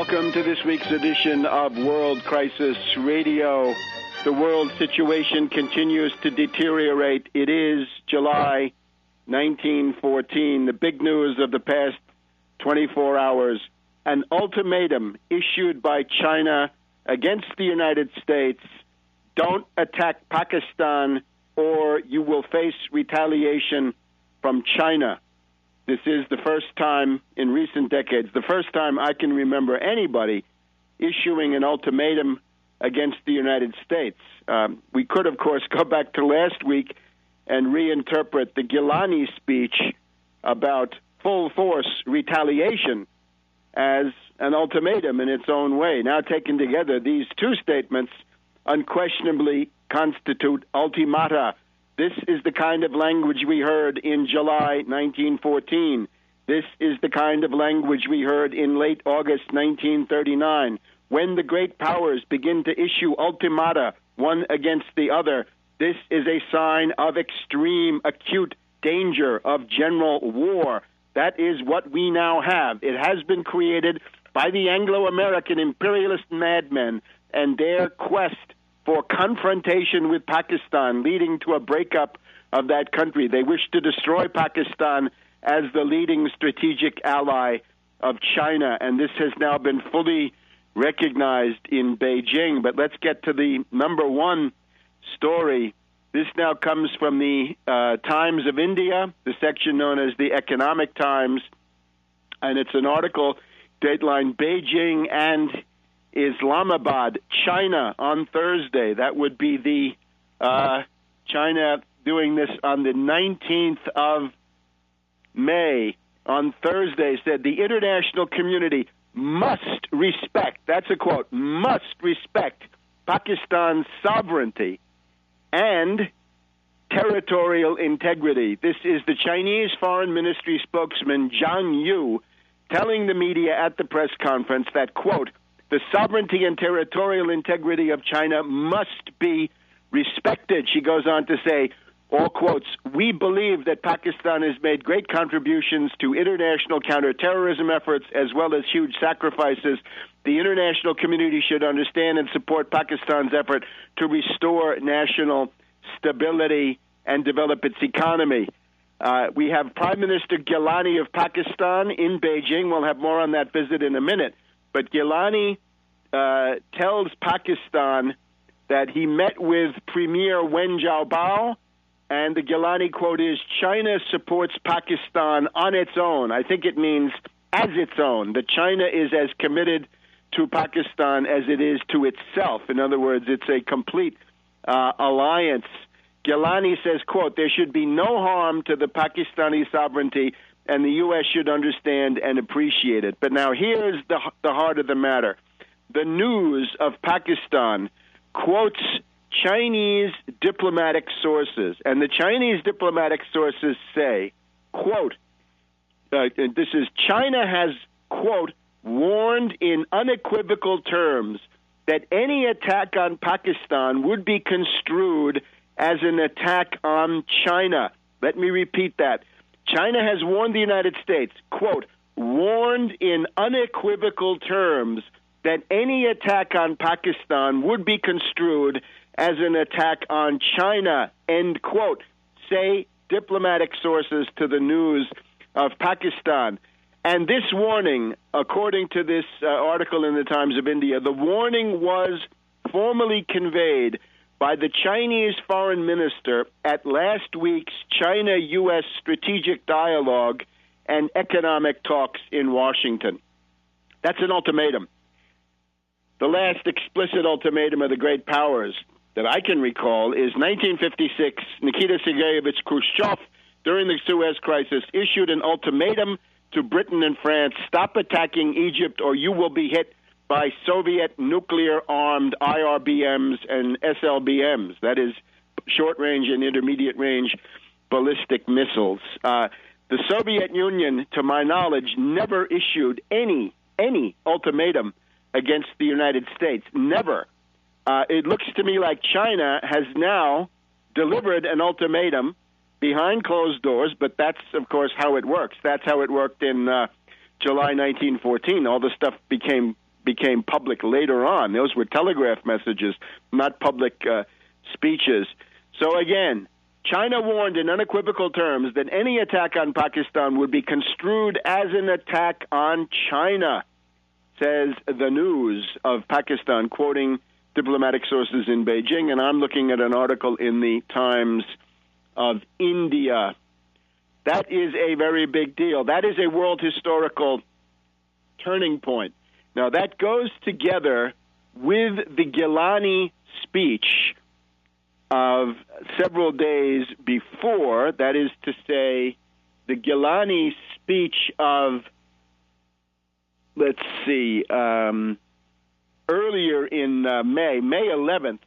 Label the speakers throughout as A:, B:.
A: Welcome to this week's edition of World Crisis Radio. The world situation continues to deteriorate. It is July 1914. The big news of the past 24 hours, an ultimatum issued by China against the United States. Don't attack Pakistan or you will face retaliation from China. This is the first time in recent decades, the first time I can remember anybody issuing an ultimatum against the United States. We could, of course, go back to last week and reinterpret the Gilani speech about full force retaliation as an ultimatum in its own way. Now taken together, these two statements unquestionably constitute ultimata. This is the kind of language we heard in July 1914. This is the kind of language we heard in late August 1939. When the great powers begin to issue ultimata, one against the other, this is a sign of extreme, acute danger of general war. That is what we now have. It has been created by the Anglo-American imperialist madmen and their quest for confrontation with Pakistan, leading to a breakup of that country. They wish to destroy Pakistan as the leading strategic ally of China, and this has now been fully recognized in Beijing. But let's get to the number one story. This now comes from the Times of India, the section known as the Economic Times, and it's an article dateline Beijing and Islamabad, China, on Thursday. That would be the China doing this on the 19th of May. On Thursday, said the international community must respect, that's a quote, must respect Pakistan's sovereignty and territorial integrity. This is the Chinese Foreign Ministry spokesman, Zhang Yu, telling the media at the press conference that, quote, the sovereignty and territorial integrity of China must be respected. She goes on to say, all quotes, we believe that Pakistan has made great contributions to international counterterrorism efforts as well as huge sacrifices. The international community should understand and support Pakistan's effort to restore national stability and develop its economy. We have Prime Minister Gilani of Pakistan in Beijing. We'll have more on that visit in a minute. But Gilani tells Pakistan that he met with Premier Wen Jiabao, and the Gilani quote is, China supports Pakistan on its own. I think it means as its own, that China is as committed to Pakistan as it is to itself. In other words, it's a complete alliance. Gilani says, quote, there should be no harm to the Pakistani sovereignty, and the U.S. should understand and appreciate it. But now here's the heart of the matter. The news of Pakistan quotes Chinese diplomatic sources, and the Chinese diplomatic sources say, quote, this is, China has, quote, warned in unequivocal terms that any attack on Pakistan would be construed as an attack on China. Let me repeat that. China has warned the United States, quote, warned in unequivocal terms that any attack on Pakistan would be construed as an attack on China, end quote, say diplomatic sources to the news of Pakistan. And this warning, according to this article in the Times of India, the warning was formally conveyed by the Chinese foreign minister at last week's China-U.S. strategic dialogue and economic talks in Washington. That's an ultimatum. The last explicit ultimatum of the great powers that I can recall is 1956. Nikita Sergeyevich Khrushchev, during the Suez Crisis, issued an ultimatum to Britain and France, stop attacking Egypt or you will be hit by Soviet nuclear-armed IRBMs and SLBMs, that is, short-range and intermediate-range ballistic missiles. The Soviet Union, to my knowledge, never issued any ultimatum against the United States, never. It looks to me like China has now delivered an ultimatum behind closed doors, but that's, of course, how it works. That's how it worked in July 1914. All the stuff became became public later on. Those were telegraph messages, not public speeches. So again, China warned in unequivocal terms that any attack on Pakistan would be construed as an attack on China, says the news of Pakistan, quoting diplomatic sources in Beijing. And I'm looking at an article in the Times of India. That is a very big deal. That is a world historical turning point. Now, that goes together with the Gilani speech of several days before, that is to say, the Gilani speech of, let's see, earlier in May 11th,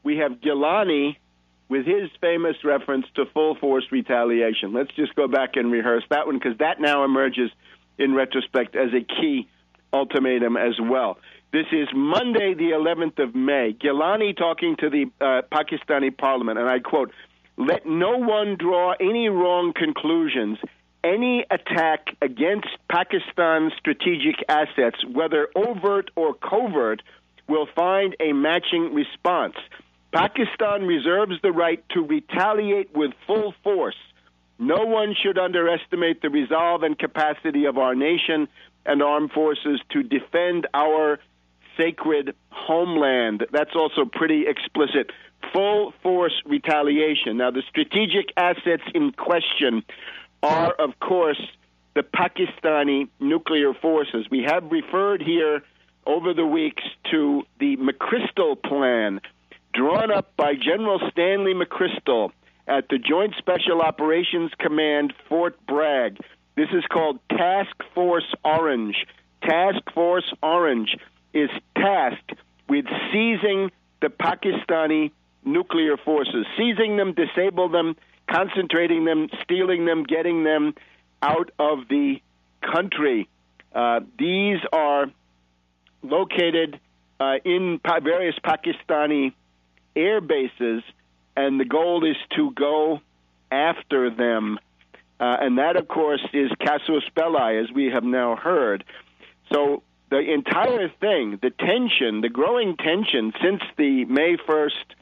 A: we have Gilani with his famous reference to full force retaliation. Let's just go back and rehearse that one, because that now emerges in retrospect as a key ultimatum as well. This is Monday, the 11th of May. Gilani talking to the Pakistani parliament, and I quote, "Let no one draw any wrong conclusions. Any attack against Pakistan's strategic assets, whether overt or covert, will find a matching response. Pakistan reserves the right to retaliate with full force. No one should underestimate the resolve and capacity of our nation and armed forces to defend our sacred homeland." That's also pretty explicit. Full force retaliation. Now, the strategic assets in question are, of course, the Pakistani nuclear forces. We have referred here over the weeks to the McChrystal Plan, drawn up by General Stanley McChrystal at the Joint Special Operations Command, Fort Bragg. This is called Task Force Orange. Task Force Orange is tasked with seizing the Pakistani nuclear forces, seizing them, disable them, concentrating them, stealing them, getting them out of the country. These are located in various Pakistani air bases, and the goal is to go after them. And that, of course, is casus belli, as we have now heard. So the entire thing, the tension, the growing tension since the May 1st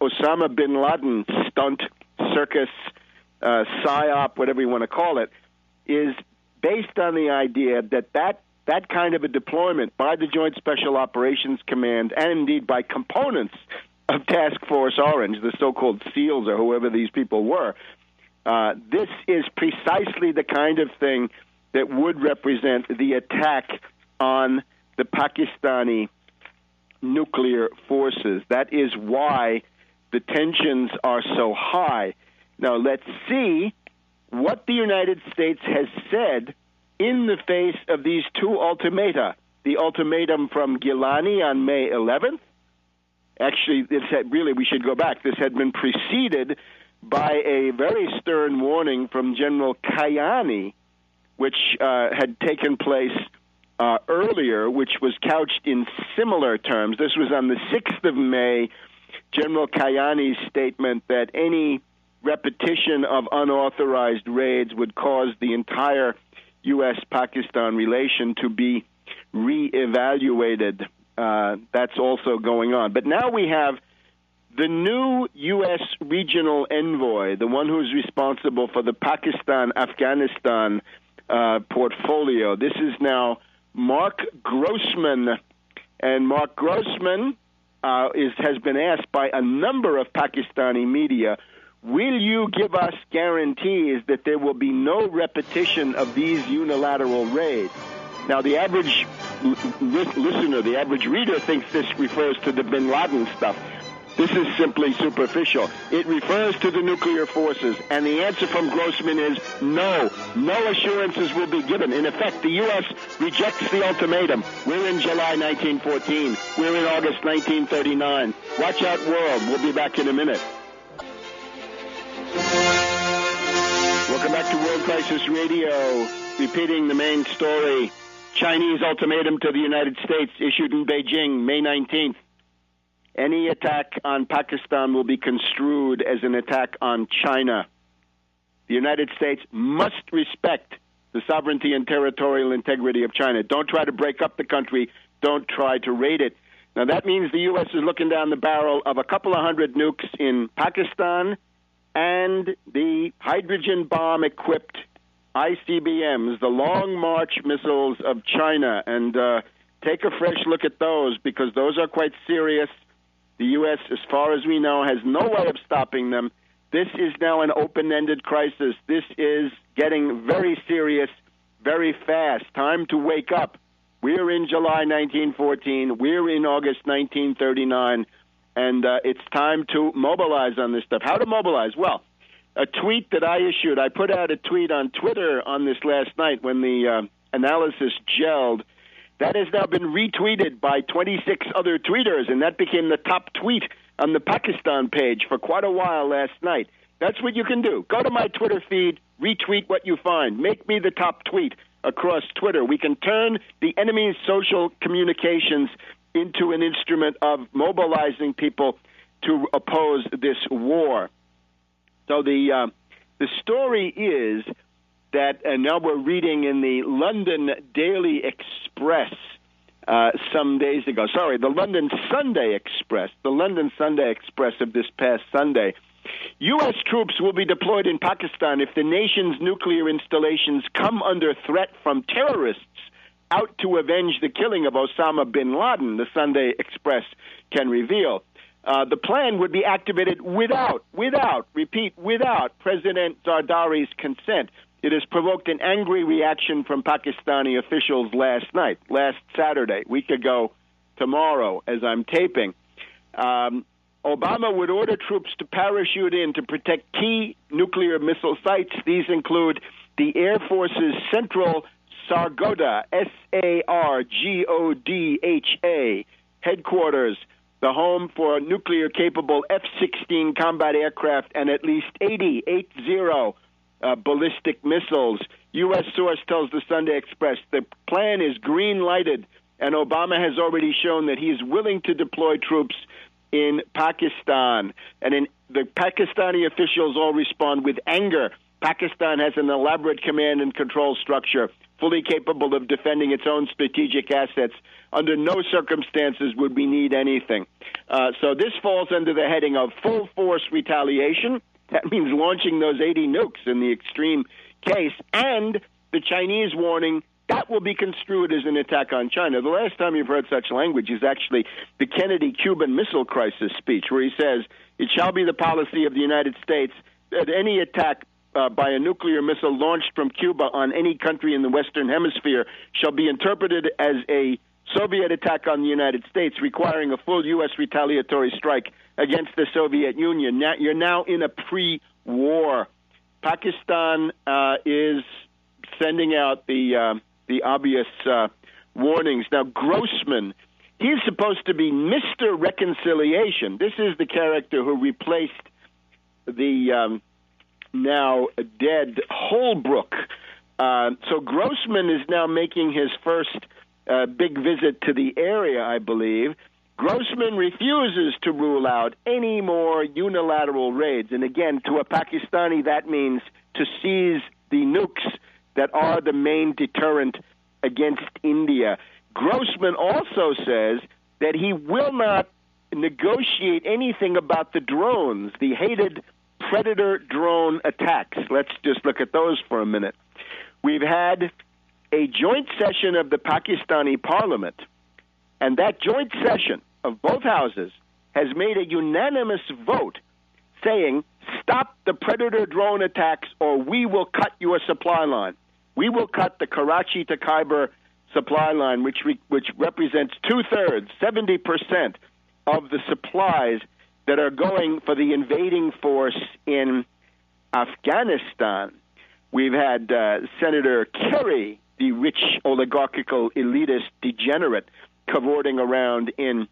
A: Osama bin Laden stunt, circus, psyop, whatever you want to call it, is based on the idea that kind of a deployment by the Joint Special Operations Command, and indeed by components of Task Force Orange, the so-called SEALs or whoever these people were, this is precisely the kind of thing that would represent the attack on the Pakistani nuclear forces. That is why the tensions are so high. Now, let's see what the United States has said in the face of these two ultimata. The ultimatum from Gilani on May 11th. Actually, we should go back. This had been preceded by a very stern warning from General Kayani, which had taken place earlier, which was couched in similar terms. This was on the 6th of May, General Kayani's statement that any repetition of unauthorized raids would cause the entire U.S.-Pakistan relation to be reevaluated. That's also going on. But now we have the new U.S. regional envoy, the one who's responsible for the Pakistan-Afghanistan portfolio. This is now Mark Grossman. And Mark Grossman has been asked by a number of Pakistani media, will you give us guarantees that there will be no repetition of these unilateral raids? Now, the average listener, the average reader thinks this refers to the bin Laden stuff. This is simply superficial. It refers to the nuclear forces, and the answer from Grossman is no. No assurances will be given. In effect, the U.S. rejects the ultimatum. We're in July 1914. We're in August 1939. Watch out, world. We'll be back in a minute. Welcome back to World Crisis Radio. Repeating the main story. Chinese ultimatum to the United States issued in Beijing, May 19th. Any attack on Pakistan will be construed as an attack on China. The United States must respect the sovereignty and territorial integrity of China. Don't try to break up the country. don't try to raid it. Now, that means the U.S. is looking down the barrel of a couple of hundred nukes in Pakistan and the hydrogen bomb-equipped ICBMs, the Long March missiles of China. And take a fresh look at those, because those are quite serious. The U.S., as far as we know, has no way of stopping them. This is now an open-ended crisis. This is getting very serious very fast. Time to wake up. We're in July 1914. We're in August 1939. And it's time to mobilize on this stuff. How to mobilize? Well, a tweet that I issued, I put out a tweet on Twitter on this last night when the analysis gelled. That has now been retweeted by 26 other tweeters, and that became the top tweet on the Pakistan page for quite a while last night. That's what you can do. Go to my Twitter feed, retweet what you find. Make me the top tweet across Twitter. We can turn the enemy's social communications into an instrument of mobilizing people to oppose this war. So the story is that, and now we're reading in the London Daily Express some days ago. Sorry, the London Sunday Express of this past Sunday. U.S. troops will be deployed in Pakistan if the nation's nuclear installations come under threat from terrorists out to avenge the killing of Osama bin Laden, the Sunday Express can reveal. The plan would be activated without President Zardari's consent. It has provoked an angry reaction from Pakistani officials last Saturday, week ago tomorrow, as I'm taping. Obama would order troops to parachute in to protect key nuclear missile sites. These include the Air Force's Central Sargodha, Sargodha, headquarters, the home for nuclear-capable F-16 combat aircraft and at least 80 ballistic missiles. U.S. source tells the Sunday Express the plan is green-lighted, and Obama has already shown that he is willing to deploy troops in Pakistan. And the Pakistani officials all respond with anger. Pakistan has an elaborate command and control structure, fully capable of defending its own strategic assets. Under no circumstances would we need anything. So this falls under the heading of full-force retaliation. That means launching those 80 nukes in the extreme case. And the Chinese warning, that will be construed as an attack on China. The last time you've heard such language is actually the Kennedy-Cuban Missile Crisis speech, where he says, it shall be the policy of the United States that any attack by a nuclear missile launched from Cuba on any country in the Western Hemisphere shall be interpreted as a Soviet attack on the United States, requiring a full U.S. retaliatory strike against the Soviet Union. Now, you're now in a pre-war. Pakistan is sending out the obvious warnings. Now, Grossman, he's supposed to be Mr. Reconciliation. This is the character who replaced the now dead Holbrooke. So Grossman is now making his first big visit to the area, I believe. Grossman refuses to rule out any more unilateral raids. And again, to a Pakistani, that means to seize the nukes that are the main deterrent against India. Grossman also says that he will not negotiate anything about the drones, the hated Predator drone attacks. Let's just look at those for a minute. We've had a joint session of the Pakistani parliament, and that joint session of both houses has made a unanimous vote saying, stop the Predator drone attacks or we will cut your supply line. We will cut the Karachi to Khyber supply line, which represents two-thirds, 70% of the supplies that are going for the invading force in Afghanistan. We've had Senator Kerry, the rich oligarchical elitist degenerate, cavorting around in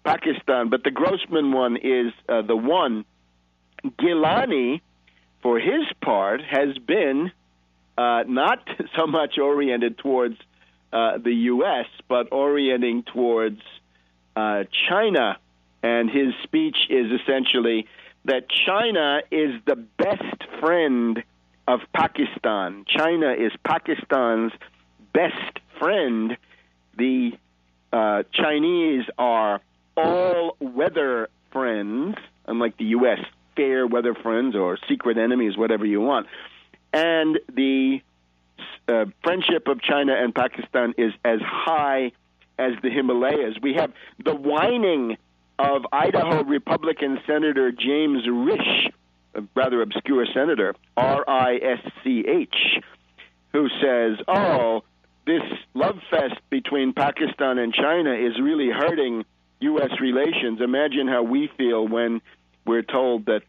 A: Pakistan. But the Grossman one is the one. Gilani, for his part, has been not so much oriented towards the U.S., but orienting towards China. And his speech is essentially that China is the best friend of Pakistan. China is Pakistan's best friend. The Chinese are all-weather friends, unlike the U.S., fair weather friends or secret enemies, whatever you want. And the friendship of China and Pakistan is as high as the Himalayas. We have the whining of Idaho Republican Senator James Risch, a rather obscure senator, R-I-S-C-H, who says, this love fest between Pakistan and China is really hurting U.S. relations. Imagine how we feel when we're told that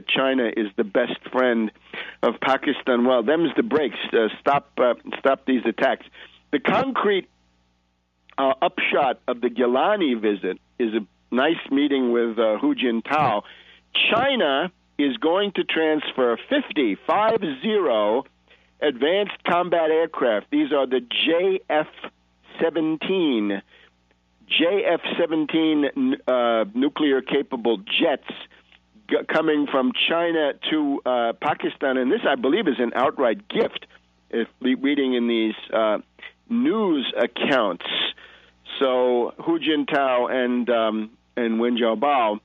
A: China is the best friend of Pakistan. Well, them's the breaks. Stop these attacks. The concrete upshot of the Gilani visit is a nice meeting with Hu Jintao. China is going to transfer 50 advanced combat aircraft. These are the JF-17 nuclear-capable jets coming from China to Pakistan. And this, I believe, is an outright gift, if reading in these news accounts. So Hu Jintao and Wen Jiabao,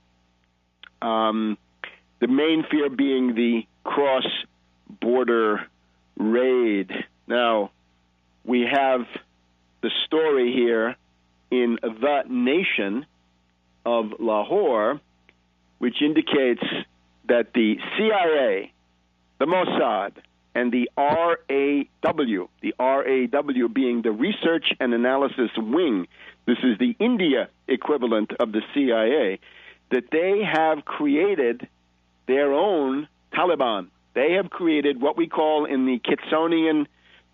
A: the main fear being the cross-border raid. Now, we have the story here in The Nation of Lahore, which indicates that the CIA, the Mossad, and the RAW being the Research and Analysis Wing, this is the India equivalent of the CIA, that they have created their own Taliban. They have created what we call in the Kitsonian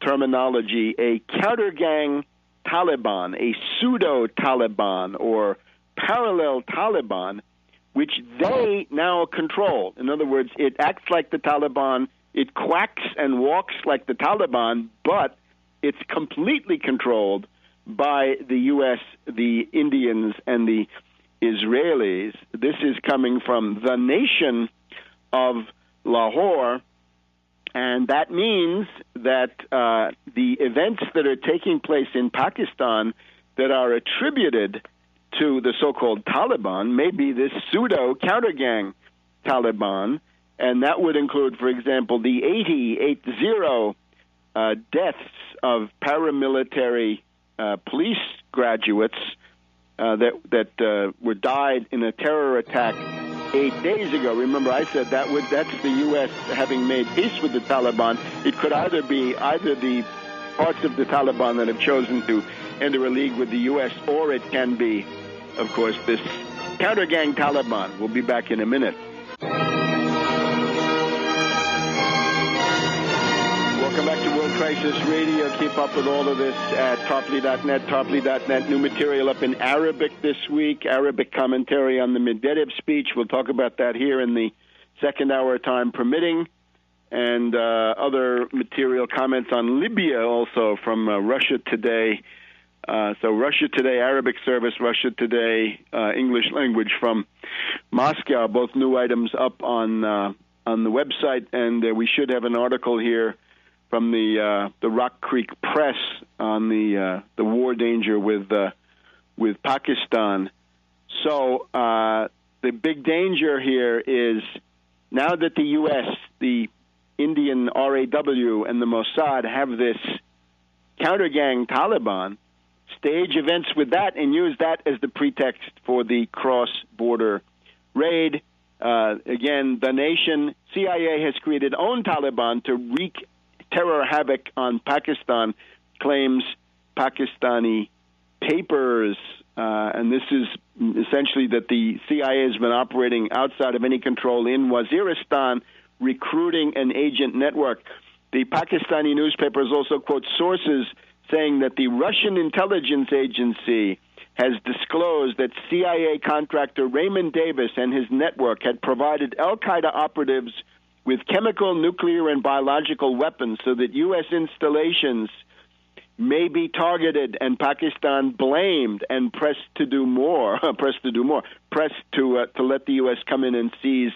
A: terminology a counter-gang Taliban, a pseudo-Taliban or parallel Taliban, which they now control. In other words, it acts like the Taliban, it quacks and walks like the Taliban, but it's completely controlled by the U.S., the Indians, and the Israelis. This is coming from The Nation of Lahore, and that means that the events that are taking place in Pakistan that are attributed to the so-called Taliban may be this pseudo-counter-gang Taliban, and that would include, for example, the 80 deaths of paramilitary police graduates that were died in a terror attack 8 days ago. Remember, I said that's the U.S. having made peace with the Taliban. It could either be the parts of the Taliban that have chosen to enter a league with the U.S., or it can be, of course, this counter-gang Taliban. We'll be back in a minute. Welcome back to World Crisis Radio. Keep up with all of this at Tarpley.net, Tarpley.net. New material up in Arabic this week, Arabic commentary on the Medvedev speech. We'll talk about that here in the second hour, time permitting, and other material comments on Libya also from Russia Today. So Russia Today, Arabic service, Russia Today, English language from Moscow, both new items up on the website, and we should have an article here from the Rock Creek Press on the war danger with Pakistan. So the big danger here is now that the U.S., the Indian RAW, and the Mossad have this counter-gang Taliban, stage events with that and use that as the pretext for the cross-border raid. Again, The Nation, CIA has created own Taliban to wreak terror havoc on Pakistan, claims Pakistani papers. And this is essentially that the CIA has been operating outside of any control in Waziristan, recruiting an agent network. The Pakistani newspapers also quote sources saying that the Russian intelligence agency has disclosed that CIA contractor Raymond Davis and his network had provided al-Qaeda operatives with chemical, nuclear, and biological weapons so that U.S. installations may be targeted, and Pakistan blamed and pressed to let the U.S. come in and seize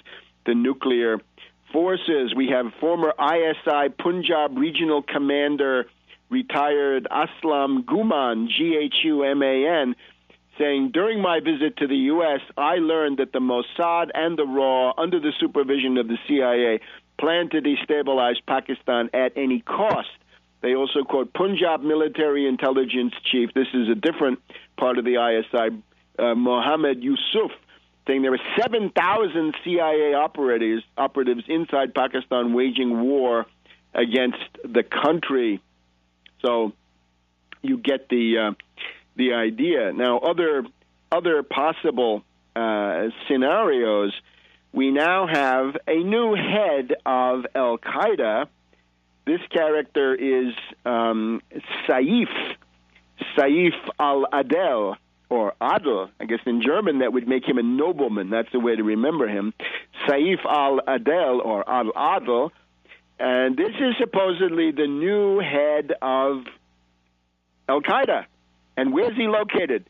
A: the nuclear forces. We have former ISI Punjab regional commander retired Aslam Guman, Ghuman, saying, during my visit to the U.S., I learned that the Mossad and the RAW, under the supervision of the CIA, plan to destabilize Pakistan at any cost. They also quote Punjab military intelligence chief, this is a different part of the ISI, Mohammed Yusuf, saying there are 7,000 CIA operatives inside Pakistan waging war against the country. So you get the idea. Now, other possible scenarios, we now have a new head of Al-Qaeda. This character is Saif al-Adel, or Adel. I guess in German that would make him a nobleman. That's the way to remember him. Saif al-Adel, or al-Adel. And this is supposedly the new head of Al-Qaeda. And where's he located?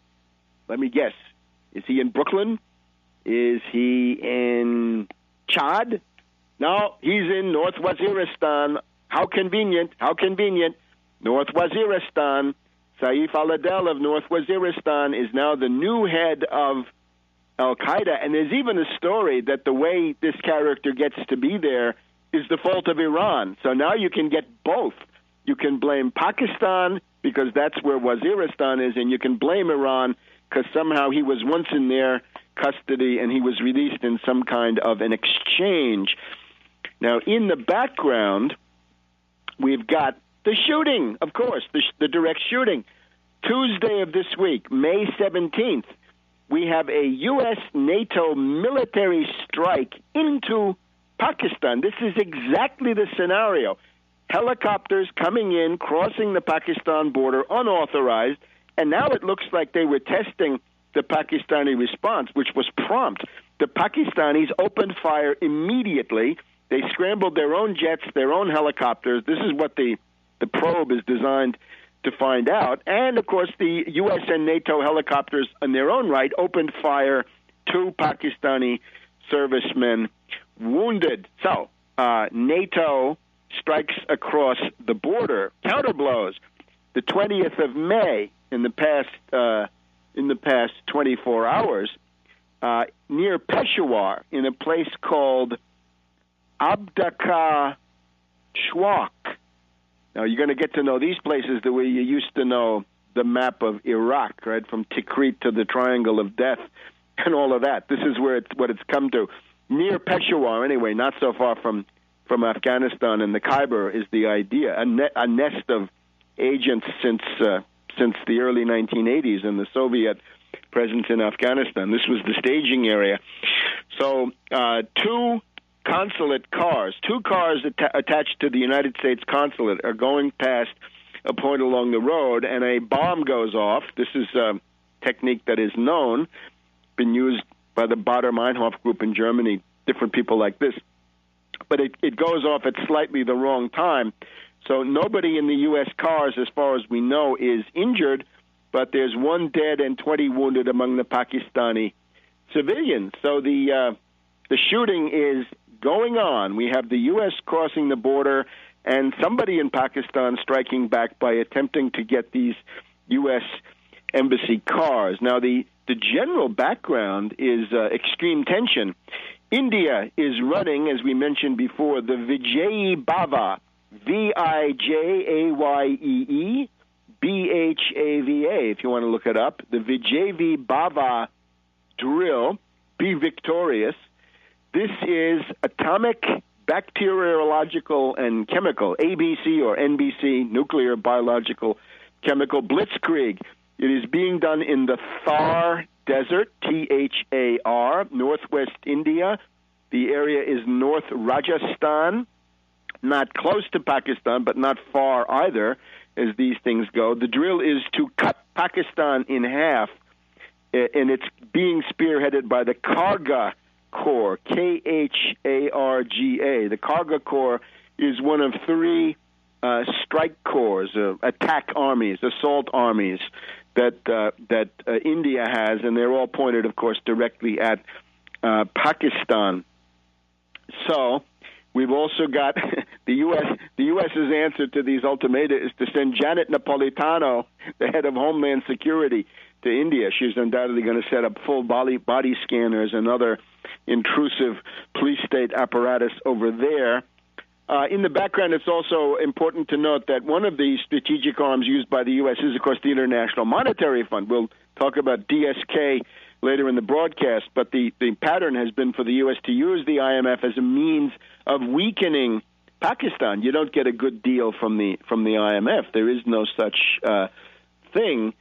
A: Let me guess. Is he in Brooklyn? Is he in Chad? No, he's in North Waziristan. How convenient, how convenient. North Waziristan. Saif al-Adel of North Waziristan is now the new head of Al-Qaeda. And there's even a story that the way this character gets to be there is the fault of Iran. So now you can get both. You can blame Pakistan because that's where Waziristan is, and you can blame Iran because somehow he was once in their custody and he was released in some kind of an exchange. Now, in the background, we've got the shooting, of course, the direct shooting. Tuesday of this week, May 17th, we have a U.S.-NATO military strike into Pakistan. This is exactly the scenario. Helicopters coming in, crossing the Pakistan border unauthorized, and now it looks like they were testing the Pakistani response, which was prompt. The Pakistanis opened fire immediately. They scrambled their own jets, their own helicopters. This is what the probe is designed to find out. And, of course, the U.S. and NATO helicopters in their own right opened fire. 2 Pakistani servicemen wounded. So NATO strikes across the border, counterblows. The 20th of May, in the past 24 hours, near Peshawar, in a place called Abdaka Shwak. Now, you're going to get to know these places the way you used to know the map of Iraq, right, from Tikrit to the Triangle of Death and all of that. This is where what it's come to. Near Peshawar, anyway, not so far from Afghanistan, and the Khyber is the idea, a nest of agents since the early 1980s and the Soviet presence in Afghanistan. This was the staging area. So 2 consulate cars, 2 cars attached to the United States consulate are going past a point along the road, and a bomb goes off. This is a technique that is known, been used by the Baader-Meinhof group in Germany, different people like this. But it goes off at slightly the wrong time. So nobody in the U.S. cars, as far as we know, is injured, but there's 1 dead and 20 wounded among the Pakistani civilians. So the shooting is going on. We have the U.S. crossing the border and somebody in Pakistan striking back by attempting to get these U.S. embassy cars. Now, the general background is extreme tension. India is running, as we mentioned before, the Vijay Bhava, Vijayeebhava, if you want to look it up, the Vijay Bhava drill, Be Victorious. This is atomic, bacteriological, and chemical, ABC or NBC, nuclear, biological, chemical blitzkrieg. It is being done in the Thar Desert, Thar, northwest India. The area is North Rajasthan, not close to Pakistan, but not far either, as these things go. The drill is to cut Pakistan in half, and it's being spearheaded by the Karga Corps, Kharga. The Karga Corps is one of 3 strike corps, attack armies, assault armies that India has, and they're all pointed, of course, directly at Pakistan. So We've also got the U.S. The U.S.'s answer to these ultimata is to send Janet Napolitano, the head of Homeland Security, to India. She's undoubtedly going to set up full body scanners and other intrusive police state apparatus over there. In the background, it's also important to note that one of the strategic arms used by the U.S. is, of course, the International Monetary Fund. We'll talk about DSK later in the broadcast, but the pattern has been for the U.S. to use the IMF as a means of weakening Pakistan. You don't get a good deal from the IMF. There is no such thing.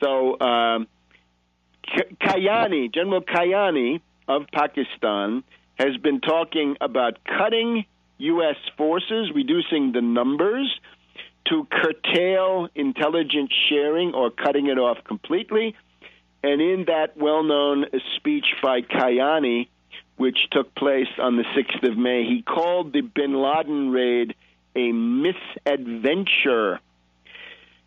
A: So Kayani, General Kayani of Pakistan, has been talking about cutting U.S. forces, reducing the numbers, to curtail intelligence sharing or cutting it off completely. And in that well-known speech by Kayani, which took place on the 6th of May, he called the bin Laden raid a misadventure.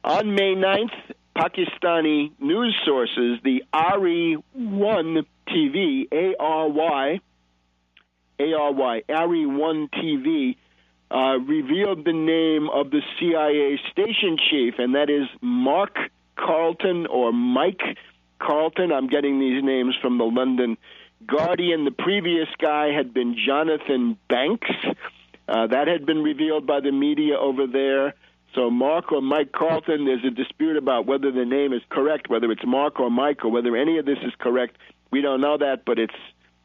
A: On May 9th, Pakistani news sources, the ARY-1 TV, ARY, ARY-1 TV, revealed the name of the CIA station chief, and that is Mark Carlton or Mike Carlton. I'm getting these names from the London Guardian. The previous guy had been Jonathan Banks. That had been revealed by the media over there. So Mark or Mike Carlton, there's a dispute about whether the name is correct, whether it's Mark or Mike, or whether any of this is correct. We don't know that, but it's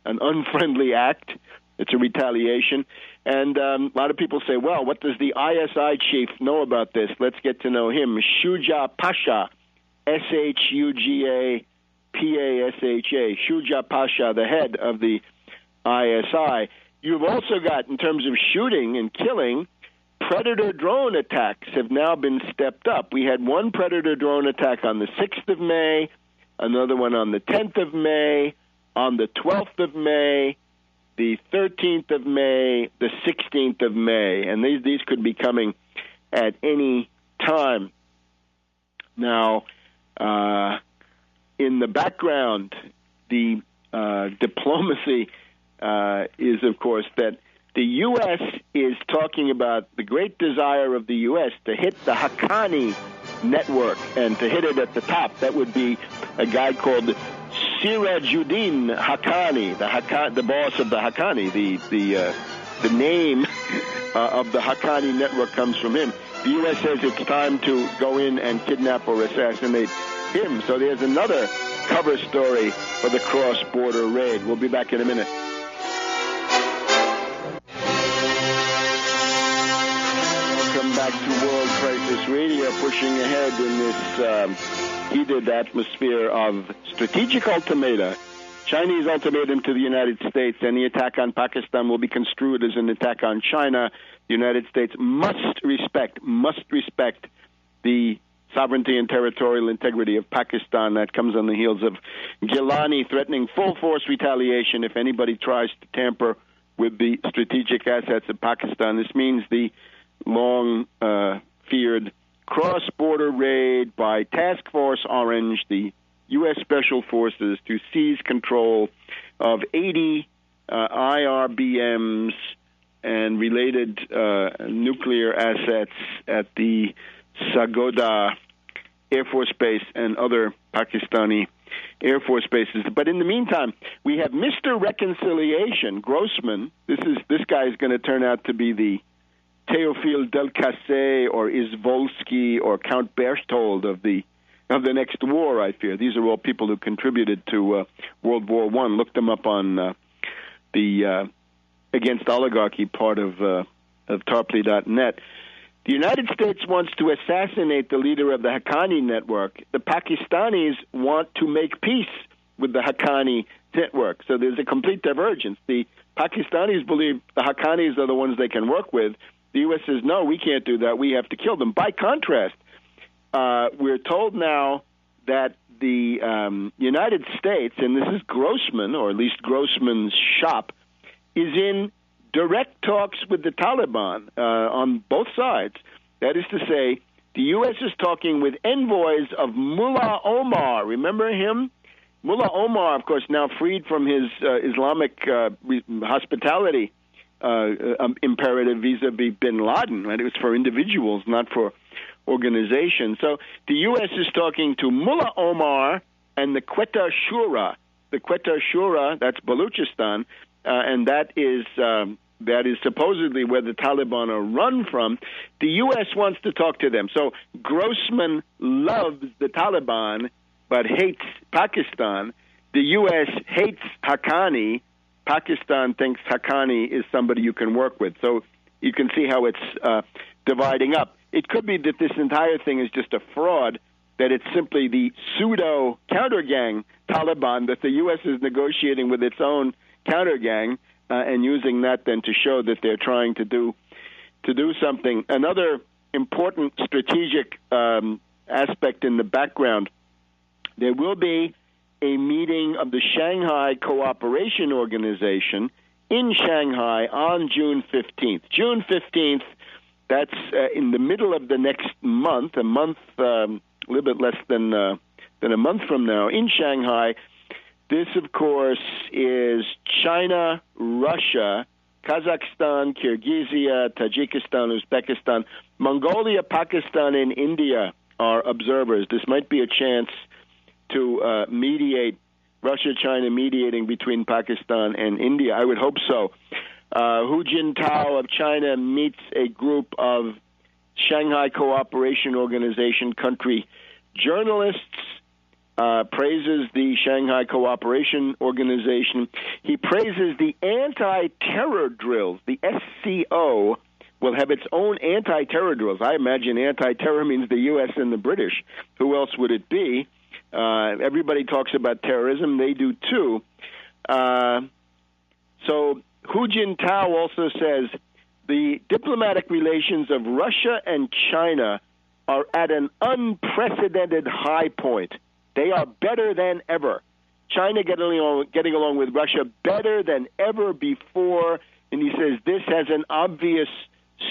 A: an unfriendly act. It's a retaliation. And a lot of people say, well, what does the ISI chief know about this? Let's get to know him. Shuja Pasha, Shuga Pasha, Shuja Pasha, the head of the ISI. You've also got, in terms of shooting and killing, Predator drone attacks have now been stepped up. We had one Predator drone attack on the 6th of May, another one on the 10th of May, on the 12th of May, the 13th of May, the 16th of May, and these could be coming at any time. Now, in the background, the diplomacy is, of course, that the U.S. is talking about the great desire of the U.S. to hit the Haqqani network and to hit it at the top. That would be a guy called Sirajuddin Haqqani, the boss of the Haqqani. The name of the Haqqani network comes from him. The U.S. says it's time to go in and kidnap or assassinate him. So there's another cover story for the cross-border raid. We'll be back in a minute. Welcome back to World Crisis Radio, pushing ahead in this heated atmosphere of strategic ultimata. Chinese ultimatum to the United States, and the attack on Pakistan will be construed as an attack on China. The United States must respect the sovereignty and territorial integrity of Pakistan. That comes on the heels of Gilani threatening full-force retaliation if anybody tries to tamper with the strategic assets of Pakistan. This means the long-feared cross-border raid by Task Force Orange, the U.S. Special Forces, to seize control of 80 IRBMs and related nuclear assets at the Sargodha Air Force Base and other Pakistani Air Force bases. But in the meantime, we have Mr. Reconciliation, Grossman. This guy is going to turn out to be the Théophile Delcasse or Izvolsky or Count Berchtold of the next war, I fear. These are all people who contributed to World War I. Look them up on the Against Oligarchy part of Tarpley.net. The United States wants to assassinate the leader of the Haqqani network. The Pakistanis want to make peace with the Haqqani network. So there's a complete divergence. The Pakistanis believe the Haqqanis are the ones they can work with. The U.S. says, no, we can't do that. We have to kill them. By contrast, we're told now that the United States, and this is Grossman, or at least Grossman's shop, is in direct talks with the Taliban on both sides. That is to say, the U.S. is talking with envoys of Mullah Omar. Remember him? Mullah Omar, of course, now freed from his Islamic hospitality imperative vis-a-vis bin Laden, right? It was for individuals, not for organizations. So the U.S. is talking to Mullah Omar and the Quetta Shura. The Quetta Shura, that's Baluchistan, and that is supposedly where the Taliban are run from. The U.S. wants to talk to them. So Grossman loves the Taliban but hates Pakistan. The U.S. hates Haqqani. Pakistan thinks Haqqani is somebody you can work with. So you can see how it's dividing up. It could be that this entire thing is just a fraud, that it's simply the pseudo counter-gang Taliban, that the U.S. is negotiating with its own counter-gang and using that then to show that they're trying to do something. Another important strategic aspect in the background, there will be a meeting of the Shanghai Cooperation Organization in Shanghai on June 15th. June 15th, that's in the middle of the next month, a little bit less than a month from now, in Shanghai. This, of course, is China, Russia, Kazakhstan, Kyrgyzia, Tajikistan, Uzbekistan, Mongolia, Pakistan, and India are observers. This might be a chance to mediate, Russia-China mediating between Pakistan and India. I would hope so. Hu Jintao of China meets a group of Shanghai Cooperation Organization country journalists, praises the Shanghai Cooperation Organization. He praises the anti-terror drills. The SCO will have its own anti-terror drills. I imagine anti-terror means the U.S. and the British. Who else would it be? Everybody talks about terrorism. They do, too. So Hu Jintao also says the diplomatic relations of Russia and China are at an unprecedented high point. They are better than ever. China getting along with Russia better than ever before, and he says this has an obvious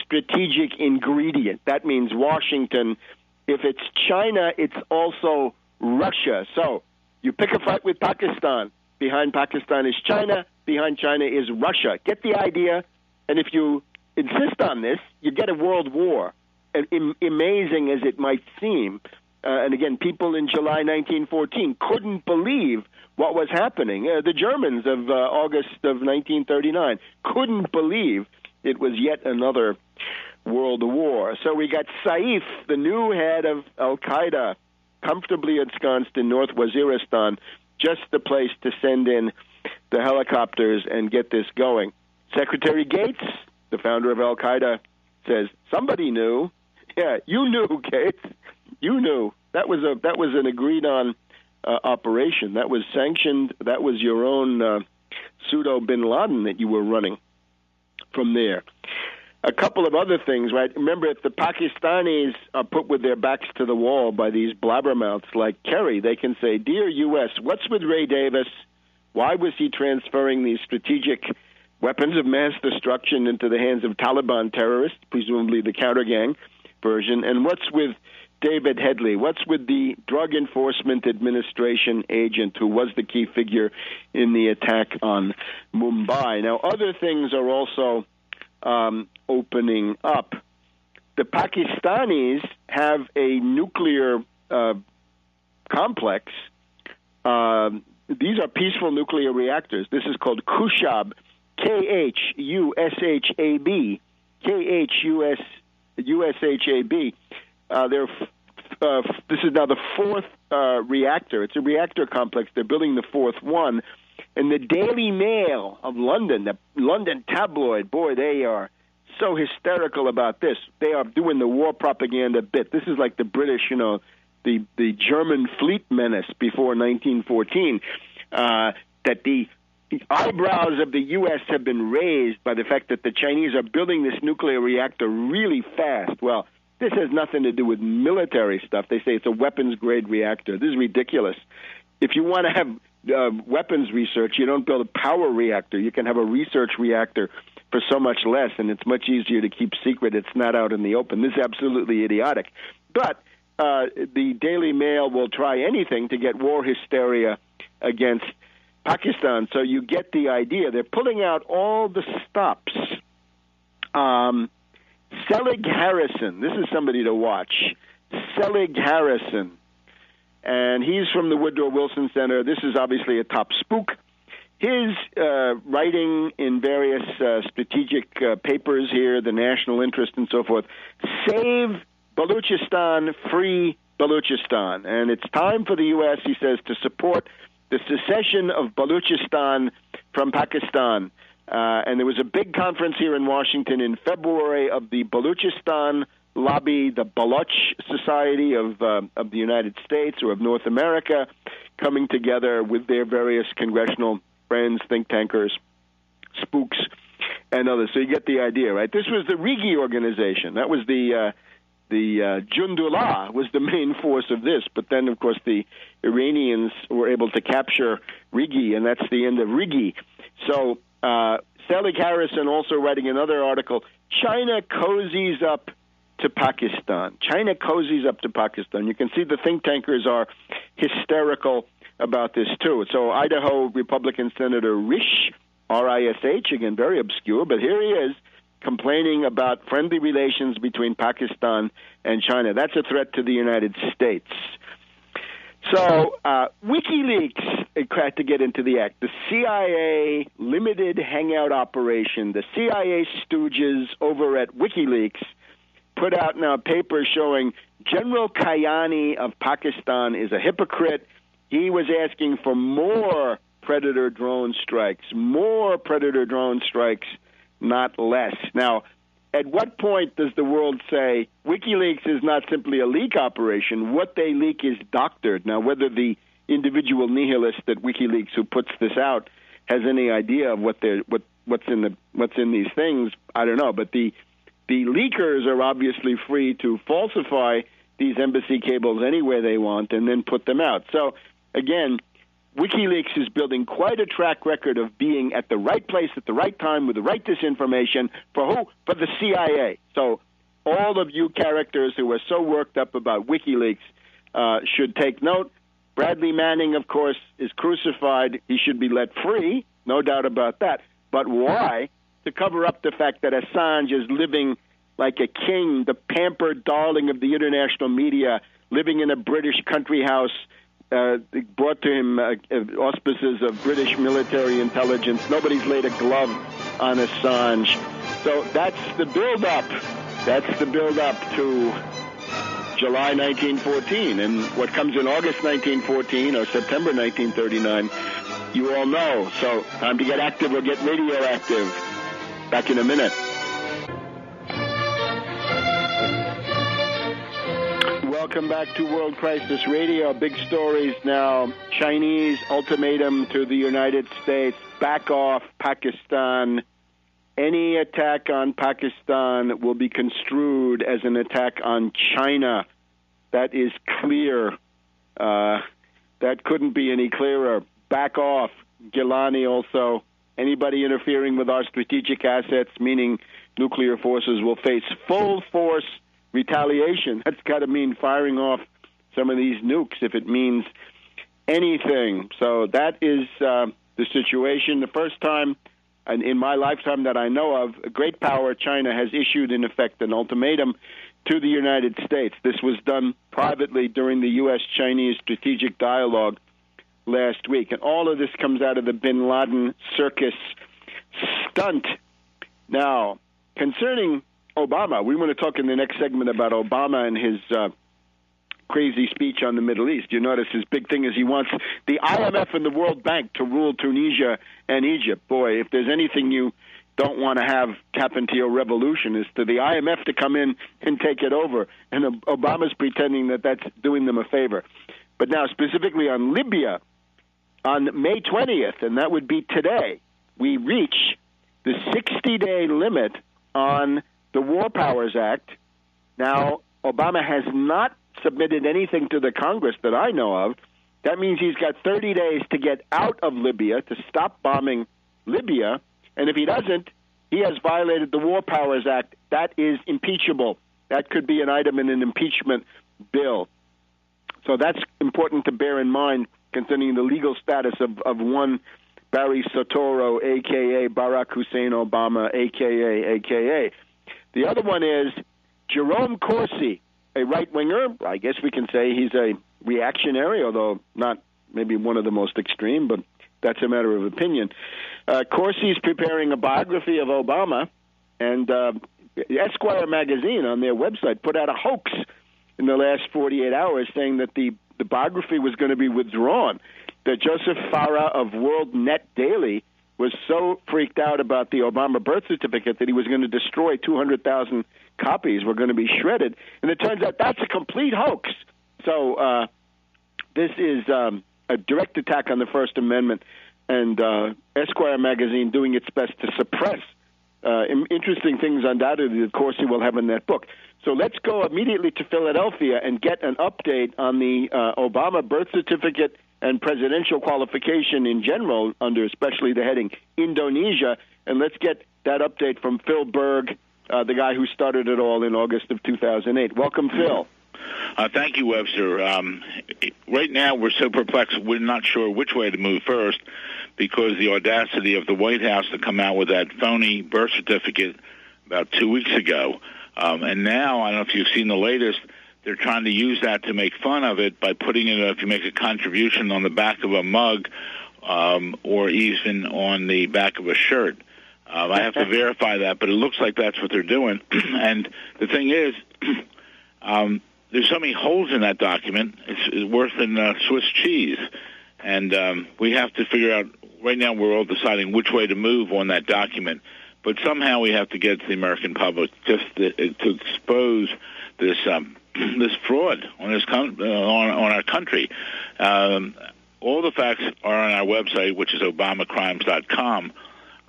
A: strategic ingredient. That means Washington. If it's China, it's also Russia. So you pick a fight with Pakistan. Behind Pakistan is China. Behind China is Russia. Get the idea? And if you insist on this, you get a world war. Amazing as it might seem. And again, people in July 1914 couldn't believe what was happening. The Germans of August of 1939 couldn't believe it was yet another world war. So we got Saif, the new head of al-Qaeda, comfortably ensconced in North Waziristan, just the place to send in the helicopters and get this going. Secretary Gates, the founder of al-Qaeda, says, somebody knew. Yeah, you knew, Gates. You knew. That was an agreed-on operation. That was sanctioned. That was your own pseudo bin Laden that you were running from there. A couple of other things, right? Remember, if the Pakistanis are put with their backs to the wall by these blabbermouths like Kerry, they can say, dear U.S., what's with Ray Davis? Why was he transferring these strategic weapons of mass destruction into the hands of Taliban terrorists, presumably the counter-gang version? And what's with David Headley? What's with the Drug Enforcement Administration agent who was the key figure in the attack on Mumbai? Now, other things are also opening up. The Pakistanis have a nuclear complex. These are peaceful nuclear reactors. This is called Kushab, K-H-U-S-H-A-B, K-H-U-S-H-A-B. This is now the fourth reactor. It's a reactor complex. They're building the fourth one. And the Daily Mail of London, the London tabloid, boy, they are so hysterical about this. They are doing the war propaganda bit. This is like the British, the German fleet menace before 1914, that the eyebrows of the U.S. have been raised by the fact that the Chinese are building this nuclear reactor really fast. Well, this has nothing to do with military stuff. They say it's a weapons-grade reactor. This is ridiculous. If you want to have weapons research, you don't build a power reactor. You can have a research reactor for so much less, and it's much easier to keep secret. It's not out in the open. This is absolutely idiotic. But the Daily Mail will try anything to get war hysteria against Pakistan. So you get the idea. They're pulling out all the stops Selig Harrison, this is somebody to watch. Selig Harrison, and he's from the Woodrow Wilson Center. This is obviously a top spook. His writing in various strategic papers here, the national interest and so forth, save Baluchistan, free Baluchistan. And it's time for the U.S., he says, to support the secession of Baluchistan from Pakistan. And there was a big conference here in Washington in February of the Baluchistan Lobby, the Baloch Society of the United States or of North America, coming together with their various congressional friends, think tankers, spooks, and others. So you get the idea, right? This was the Rigi organization. That was the Jundullah was the main force of this. But then, of course, the Iranians were able to capture Rigi, and that's the end of Rigi. So Selig Harrison also writing another article, China cozies up to Pakistan. China cozies up to Pakistan. You can see the think tankers are hysterical about this, too. So Idaho Republican Senator Risch, R-I-S-H, again, very obscure, but here he is complaining about friendly relations between Pakistan and China. That's a threat to the United States. So WikiLeaks had to get into the act. The CIA limited hangout operation, the CIA stooges over at WikiLeaks put out now a paper showing General Kayani of Pakistan is a hypocrite. He was asking for more Predator drone strikes, not less. Now, at what point does the world say WikiLeaks is not simply a leak operation? What they leak is doctored. Now, whether the individual nihilist at WikiLeaks who puts this out has any idea of what's in these things, I don't know. But the leakers are obviously free to falsify these embassy cables any way they want and then put them out. So, again, WikiLeaks is building quite a track record of being at the right place at the right time with the right disinformation. For who? For the CIA. So all of you characters who are so worked up about WikiLeaks should take note. Bradley Manning, of course, is crucified. He should be let free, no doubt about that. But why? To cover up the fact that Assange is living like a king, the pampered darling of the international media, living in a British country house, brought to him auspices of British military intelligence. Nobody's laid a glove on Assange. So that's the build-up. That's the build-up to July 1914. And what comes in August 1914 or September 1939, you all know. So time to get active or get radioactive. Back in a minute. Welcome back to World Crisis Radio. Big stories now. Chinese ultimatum to the United States. Back off Pakistan. Any attack on Pakistan will be construed as an attack on China. That is clear. That couldn't be any clearer. Back off. Gilani also. Anybody interfering with our strategic assets, meaning nuclear forces, will face full force retaliation. That's got to mean firing off some of these nukes if it means anything. So that is the situation. The first time in my lifetime that I know of, a great power, China, has issued, in effect, an ultimatum to the United States. This was done privately during the U.S.-Chinese strategic dialogue last week. And all of this comes out of the bin Laden circus stunt. Now, concerning Obama, we want to talk in the next segment about Obama and his crazy speech on the Middle East. You notice his big thing is he wants the IMF and the World Bank to rule Tunisia and Egypt. Boy, if there's anything you don't want to have tap into your revolution, is to the IMF to come in and take it over. And Obama's pretending that that's doing them a favor. But now, specifically on Libya, on May 20th, and that would be today, we reach the 60-day limit on the War Powers Act. Now, Obama has not submitted anything to the Congress that I know of. That means he's got 30 days to get out of Libya, to stop bombing Libya. And if he doesn't, he has violated the War Powers Act. That is impeachable. That could be an item in an impeachment bill. So that's important to bear in mind concerning the legal status of one Barry Soetoro, a.k.a. Barack Hussein Obama, a.k.a. The other one is Jerome Corsi, a right-winger. I guess we can say he's a reactionary, although not maybe one of the most extreme, but that's a matter of opinion. Corsi is preparing a biography of Obama, and Esquire magazine on their website put out a hoax in the last 48 hours saying that the biography was going to be withdrawn, that Joseph Farah of World Net Daily was so freaked out about the Obama birth certificate that he was going to destroy 200,000 copies, were going to be shredded. And it turns out that's a complete hoax. So this is a direct attack on the First Amendment, and Esquire magazine doing its best to suppress interesting things undoubtedly that Corsi will have in that book. So let's go immediately to Philadelphia and get an update on the Obama birth certificate and presidential qualification in general, under especially the heading Indonesia. And let's get that update from Phil Berg, the guy who started it all in August of 2008. Welcome, Phil.
B: Thank you, Webster. Right now, we're so perplexed, we're not sure which way to move first, because the audacity of the White House to come out with that phony birth certificate about 2 weeks ago. And now, I don't know if you've seen the latest, they're trying to use that to make fun of it by putting it, if you make a contribution on the back of a mug or even on the back of a shirt. I have to verify that, but it looks like that's what they're doing. And the thing is, there's so many holes in that document, it's worse than Swiss cheese. And we have to figure out, right now we're all deciding which way to move on that document. But somehow we have to get to the American public just to expose this this fraud on on our country. All the facts are on our website, which is obamacrimes.com.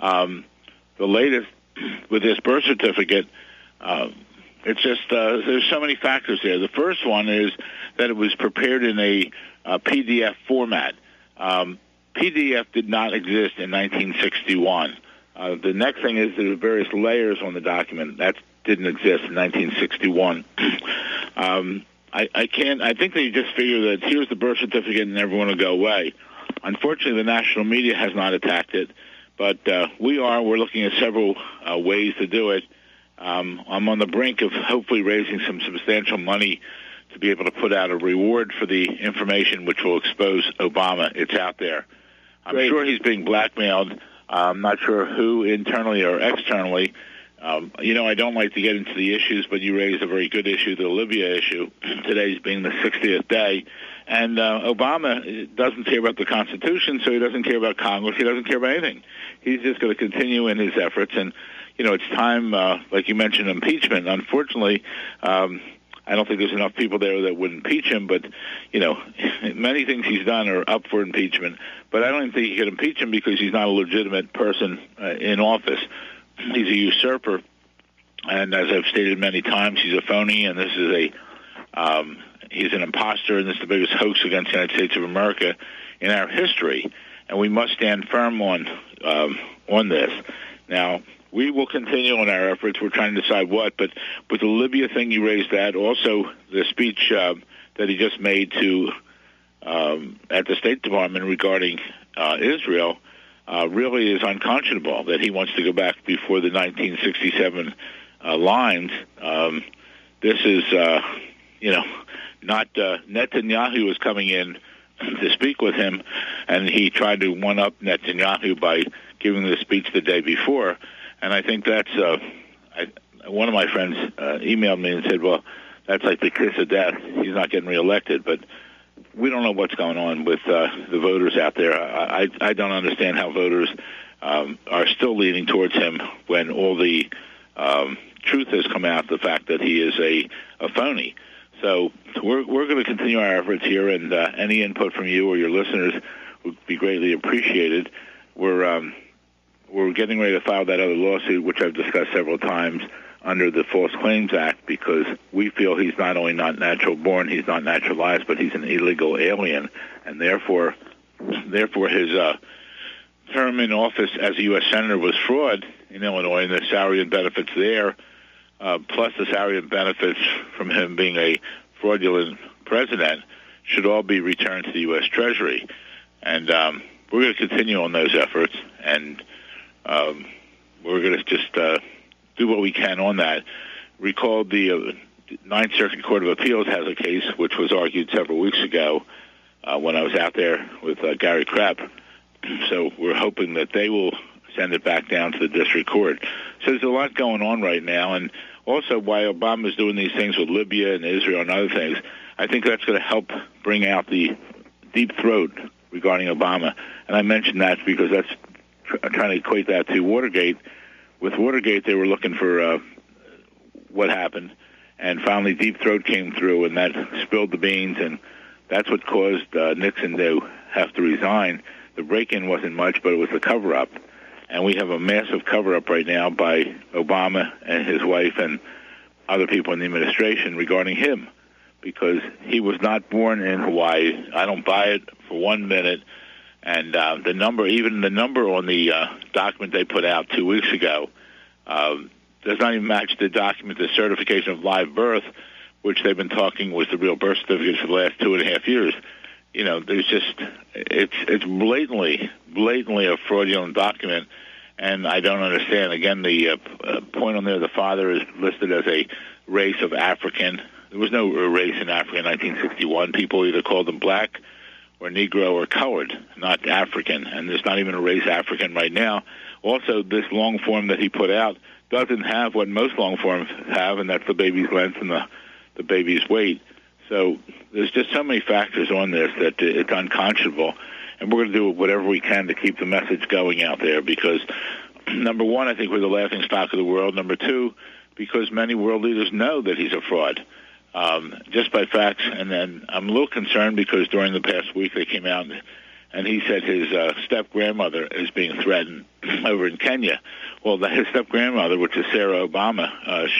B: The latest with this birth certificate, it's just there's so many factors there. The first one is that it was prepared in a PDF format. PDF did not exist in 1961. The next thing is there are various layers on the document. That didn't exist in 1961. I think they just figure that here's the birth certificate and everyone will go away. Unfortunately, the national media has not attacked it, but we're looking at several ways to do it. I'm on the brink of hopefully raising some substantial money to be able to put out a reward for the information which will expose Obama. It's out there. I'm sure he's being blackmailed. I'm not sure who, internally or externally. I don't like to get into the issues, but you raised a very good issue, the Libya issue. Today's being the 60th day. And Obama doesn't care about the Constitution, so he doesn't care about Congress. He doesn't care about anything. He's just going to continue in his efforts. And, it's time, like you mentioned, impeachment. Unfortunately, I don't think there's enough people there that would impeach him, but, many things he's done are up for impeachment. But I don't even think you could impeach him because he's not a legitimate person in office. He's a usurper, and as I've stated many times, he's a phony, and this is he's an imposter, and this is the biggest hoax against the United States of America in our history, and we must stand firm on this. Now, we will continue on our efforts. We're trying to decide what, but with the Libya thing, you raised that. Also, the speech that he just made to at the State Department regarding Israel really is unconscionable, that he wants to go back before the 1967 lines. This is, not Netanyahu was coming in to speak with him, and he tried to one-up Netanyahu by giving the speech the day before. And I think that's one of my friends emailed me and said, well, that's like the kiss of death. He's not getting reelected. But we don't know what's going on with the voters out there. I don't understand how voters are still leaning towards him when all the truth has come out, the fact that he is a phony. So we're going to continue our efforts here, and any input from you or your listeners would be greatly appreciated. We're getting ready to file that other lawsuit, which I've discussed several times, under the False Claims Act, because we feel he's not only not natural born, he's not naturalized, but he's an illegal alien, and therefore his term in office as a U.S. Senator was fraud in Illinois, and the salary and benefits there, plus the salary and benefits from him being a fraudulent president, should all be returned to the U.S. Treasury. And we're going to continue on those efforts, and we're going to just do what we can on that. Recall the Ninth Circuit Court of Appeals has a case which was argued several weeks ago when I was out there with Gary Krepp. So we're hoping that they will send it back down to the district court. So there's a lot going on right now, and also why Obama's doing these things with Libya and Israel and other things, I think that's going to help bring out the deep throat regarding Obama. And I mentioned that because that's trying to equate that to Watergate. With Watergate, they were looking for what happened, and finally Deep Throat came through, and that spilled the beans, and that's what caused Nixon to have to resign. The break-in wasn't much, but it was the cover-up. And we have a massive cover-up right now by Obama and his wife and other people in the administration regarding him, because he was not born in Hawaii. I don't buy it for 1 minute. And the number on the document they put out 2 weeks ago, does not even match the document, the certification of live birth, which they've been talking was the real birth certificate for the last 2.5 years. You know, there's just, it's blatantly a fraudulent document, and I don't understand. Again, the point on there, the father is listed as a race of African. There was no race in Africa in 1961. People either called them black or Negro or colored, not African, and there's not even a race African right now. Also, this long form that he put out doesn't have what most long forms have, and that's the baby's length and the baby's weight. So there's just so many factors on this that it's unconscionable, and we're going to do whatever we can to keep the message going out there because, number one, I think we're the laughing stock of the world. Number two, because many world leaders know that he's a fraud, just by facts. And then I'm a little concerned because during the past week they came out and he said his step-grandmother is being threatened over in Kenya. Well, his step-grandmother, which is Sarah Obama,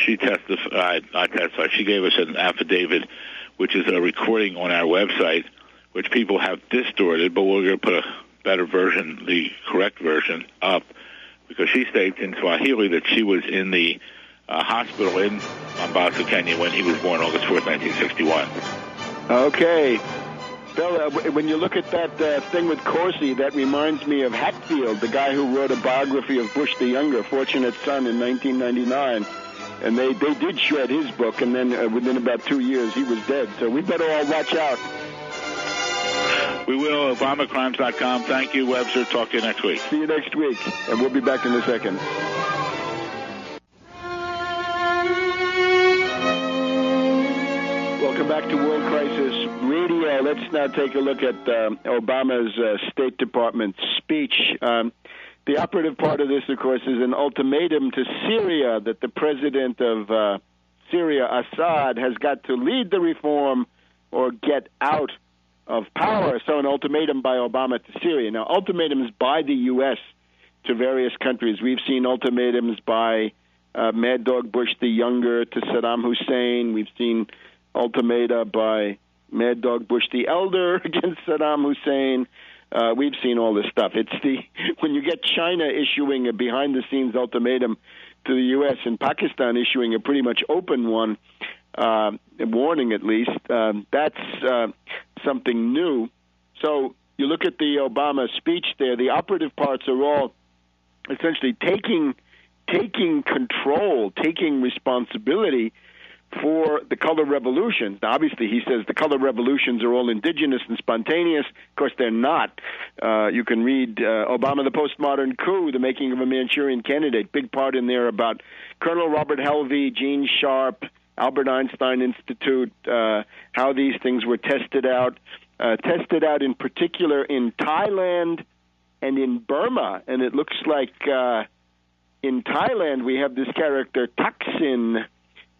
B: she gave us an affidavit, which is a recording on our website, which people have distorted, but we're going to put a better version, the correct version, up, because she states in Swahili that she was in the hospital in Mombasa, Kenya, when he was born August 4th, 1961.
A: Okay. Bill, when you look at that thing with Corsi, that reminds me of Hatfield, the guy who wrote a biography of Bush the Younger, Fortunate Son, in 1999. And they did shred his book, and then within about 2 years, he was dead. So we better all watch out.
B: We will. ObamaCrimes.com. Thank you, Webster. Talk to you next week.
A: See you next week, and we'll be back in a second. Welcome back to World Crisis Radio. Let's now take a look at Obama's State Department speech. The operative part of this, of course, is an ultimatum to Syria that the president of Syria, Assad, has got to lead the reform or get out of power. So an ultimatum by Obama to Syria. Now, ultimatums by the U.S. to various countries. We've seen ultimatums by Mad Dog Bush the Younger to Saddam Hussein. We've seen ultimata by Mad Dog Bush the Elder against Saddam Hussein. We've seen all this stuff. It's when you get China issuing a behind-the-scenes ultimatum to the U.S. and Pakistan issuing a pretty much open one, a warning at least, that's something new. So you look at the Obama speech there, the operative parts are all essentially taking control, taking responsibility for the color revolutions. Now, obviously, he says the color revolutions are all indigenous and spontaneous. Of course, they're not. You can read Obama, the Postmodern Coup, The Making of a Manchurian Candidate, big part in there about Colonel Robert Helvey, Gene Sharp, Albert Einstein Institute, how these things were tested out in particular in Thailand and in Burma. And it looks like in Thailand we have this character, Thaksin,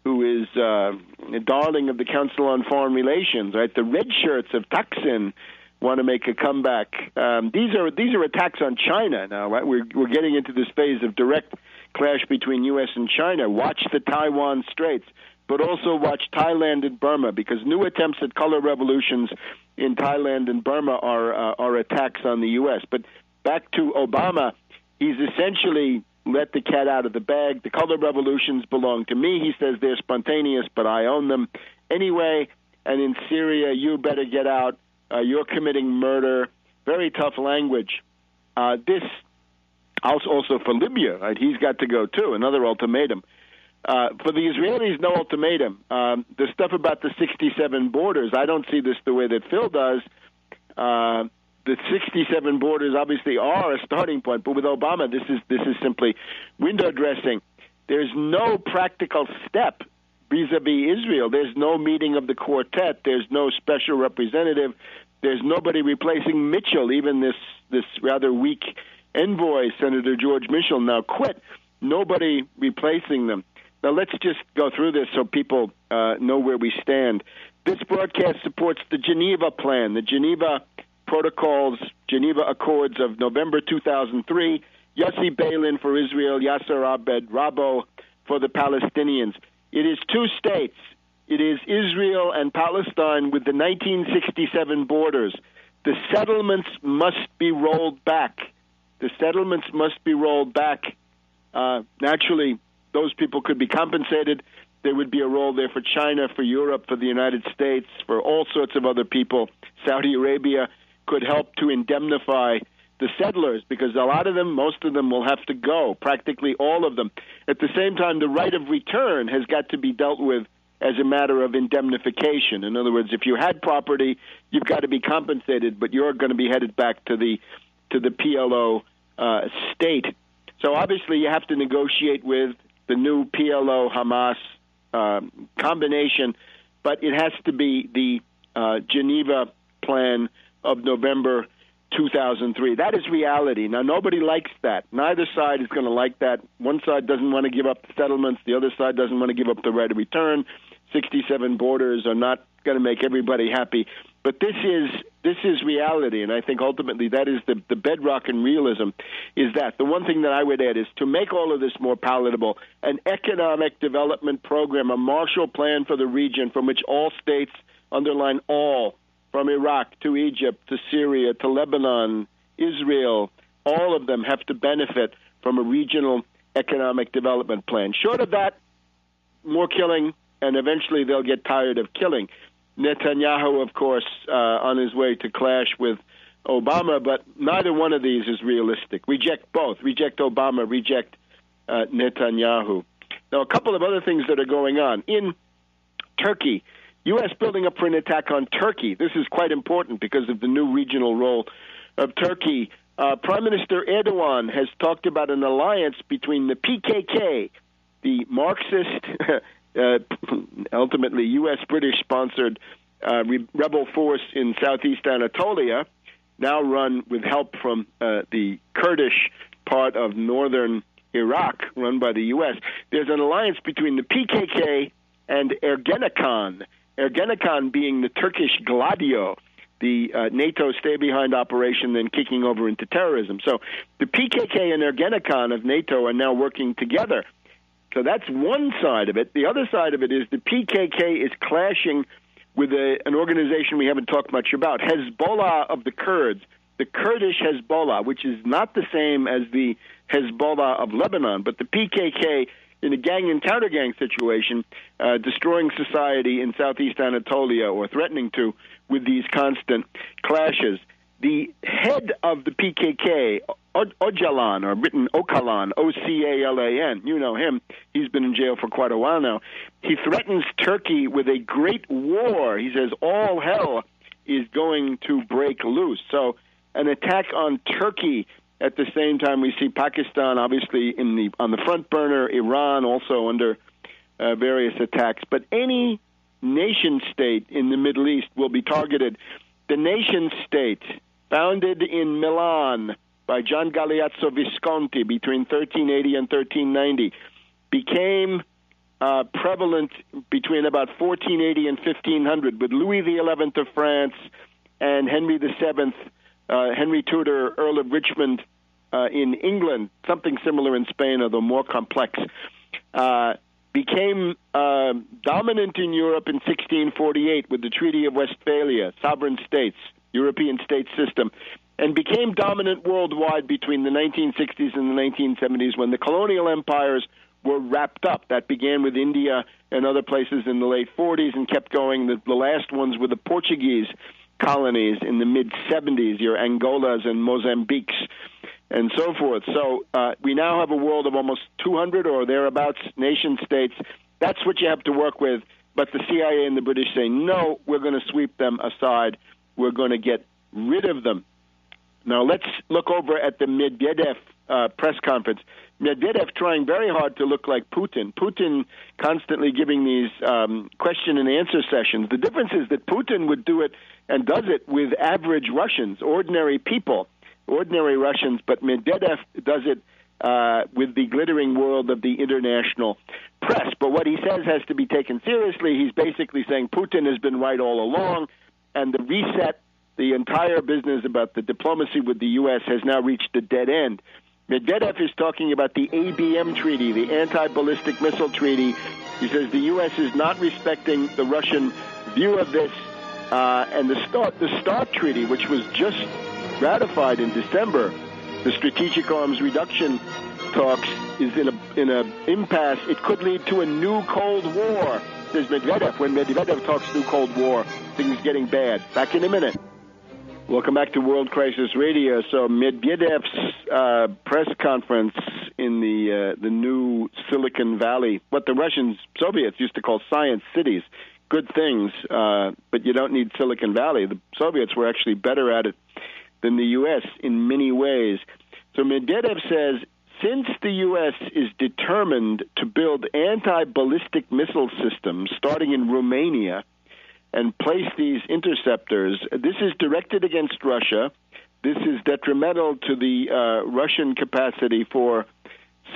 A: who is a darling of the Council on Foreign Relations, right? The red shirts of Thaksin want to make a comeback. These are attacks on China now, right? We're getting into this phase of direct clash between U.S. and China. Watch the Taiwan Straits, but also watch Thailand and Burma, because new attempts at color revolutions in Thailand and Burma are attacks on the U.S. But back to Obama, he's essentially let the cat out of the bag. The color revolutions belong to me. He says they're spontaneous, but I own them anyway. And in Syria, you better get out. You're committing murder. Very tough language. This also for Libya, right? He's got to go too. Another ultimatum. For the Israelis, no ultimatum. The stuff about the 67 borders, I don't see this the way that Phil does. The 67 borders obviously are a starting point, but with Obama, this is simply window dressing. There's no practical step vis-a-vis Israel. There's no meeting of the quartet. There's no special representative. There's nobody replacing Mitchell. Even this rather weak envoy, Senator George Mitchell, now quit. Nobody replacing them. Now, let's just go through this so people know where we stand. This broadcast supports the Geneva Plan, the Geneva Protocols, Geneva Accords of November 2003, Yossi Beilin for Israel, Yasser Abed Rabo for the Palestinians. It is two states. It is Israel and Palestine with the 1967 borders. The settlements must be rolled back. The settlements must be rolled back. Naturally, those people could be compensated. There would be a role there for China, for Europe, for the United States, for all sorts of other people. Saudi Arabia could help to indemnify the settlers because a lot of them, most of them will have to go, practically all of them. At the same time, the right of return has got to be dealt with as a matter of indemnification. In other words, if you had property, you've got to be compensated, but you're going to be headed back to the PLO state. So obviously you have to negotiate with the new PLO-Hamas combination, but it has to be the Geneva Plan of November 2003. That is reality. Now, nobody likes that. Neither side is going to like that. One side doesn't want to give up the settlements. The other side doesn't want to give up the right of return. 67 borders are not going to make everybody happy. But this is reality, and I think ultimately that is the bedrock in realism, is that the one thing that I would add is to make all of this more palatable, an economic development program, a Marshall Plan for the region from which all states, underline all, from Iraq to Egypt to Syria to Lebanon, Israel, all of them have to benefit from a regional economic development plan. Short of that, more killing, and eventually they'll get tired of killing. Netanyahu, of course, on his way to clash with Obama, but neither one of these is realistic. Reject both. Reject Obama, reject Netanyahu. Now, a couple of other things that are going on. In Turkey, U.S. building up for an attack on Turkey. This is quite important because of the new regional role of Turkey. Prime Minister Erdogan has talked about an alliance between the PKK, the Marxist, ultimately U.S.-British-sponsored rebel force in southeast Anatolia, now run with help from the Kurdish part of northern Iraq, run by the U.S. There's an alliance between the PKK and Ergenekon. Ergenekon being the Turkish Gladio, the NATO stay-behind operation, then kicking over into terrorism. So the PKK and Ergenekon of NATO are now working together. So that's one side of it. The other side of it is the PKK is clashing with an organization we haven't talked much about, Hezbollah of the Kurds, the Kurdish Hezbollah, which is not the same as the Hezbollah of Lebanon, but the PKK in a gang and counter-gang situation, destroying society in southeast Anatolia, or threatening to, with these constant clashes. The head of the PKK, Öcalan, or written Öcalan, O-C-A-L-A-N, you know him, he's been in jail for quite a while now. He threatens Turkey with a great war. He says all hell is going to break loose. So an attack on Turkey. At the same time, we see Pakistan obviously on the front burner, Iran also under various attacks. But any nation state in the Middle East will be targeted. The nation state, founded in Milan by Gian Galeazzo Visconti between 1380 and 1390, became prevalent between about 1480 and 1500 with Louis XI of France and Henry VII, Henry Tudor, Earl of Richmond in England, something similar in Spain, although more complex, became dominant in Europe in 1648 with the Treaty of Westphalia, sovereign states, European state system, and became dominant worldwide between the 1960s and the 1970s when the colonial empires were wrapped up. That began with India and other places in the late 40s and kept going. The last ones were the Portuguese colonies in the mid-70s, your Angolas and Mozambiques. and so forth. So we now have a world of almost 200 or thereabouts nation-states. That's what you have to work with. But the CIA and the British say, no, we're going to sweep them aside. We're going to get rid of them. Now, let's look over at the Medvedev press conference. Medvedev trying very hard to look like Putin. Putin constantly giving these question and answer sessions. The difference is that Putin would do it and does it with average Russians, ordinary people, ordinary Russians, but Medvedev does it with the glittering world of the international press. But what he says has to be taken seriously. He's basically saying Putin has been right all along, and the reset, the entire business about the diplomacy with the U.S. has now reached a dead end. Medvedev is talking about the ABM treaty, the anti-ballistic missile treaty. He says the U.S. is not respecting the Russian view of this, and the START treaty, which was just ratified in December, the strategic arms reduction talks, is in a impasse. It could lead to a new Cold War, says Medvedev. When Medvedev talks new Cold War, things getting bad. Back in a minute. Welcome back to World Crisis Radio. So Medvedev's press conference in the new Silicon Valley, what the Russians, Soviets used to call science cities, good things, but you don't need Silicon Valley. The Soviets were actually better at it than the U.S. in many ways. So Medvedev says, since the U.S. is determined to build anti-ballistic missile systems starting in Romania and place these interceptors, this is directed against Russia. This is detrimental to the Russian capacity for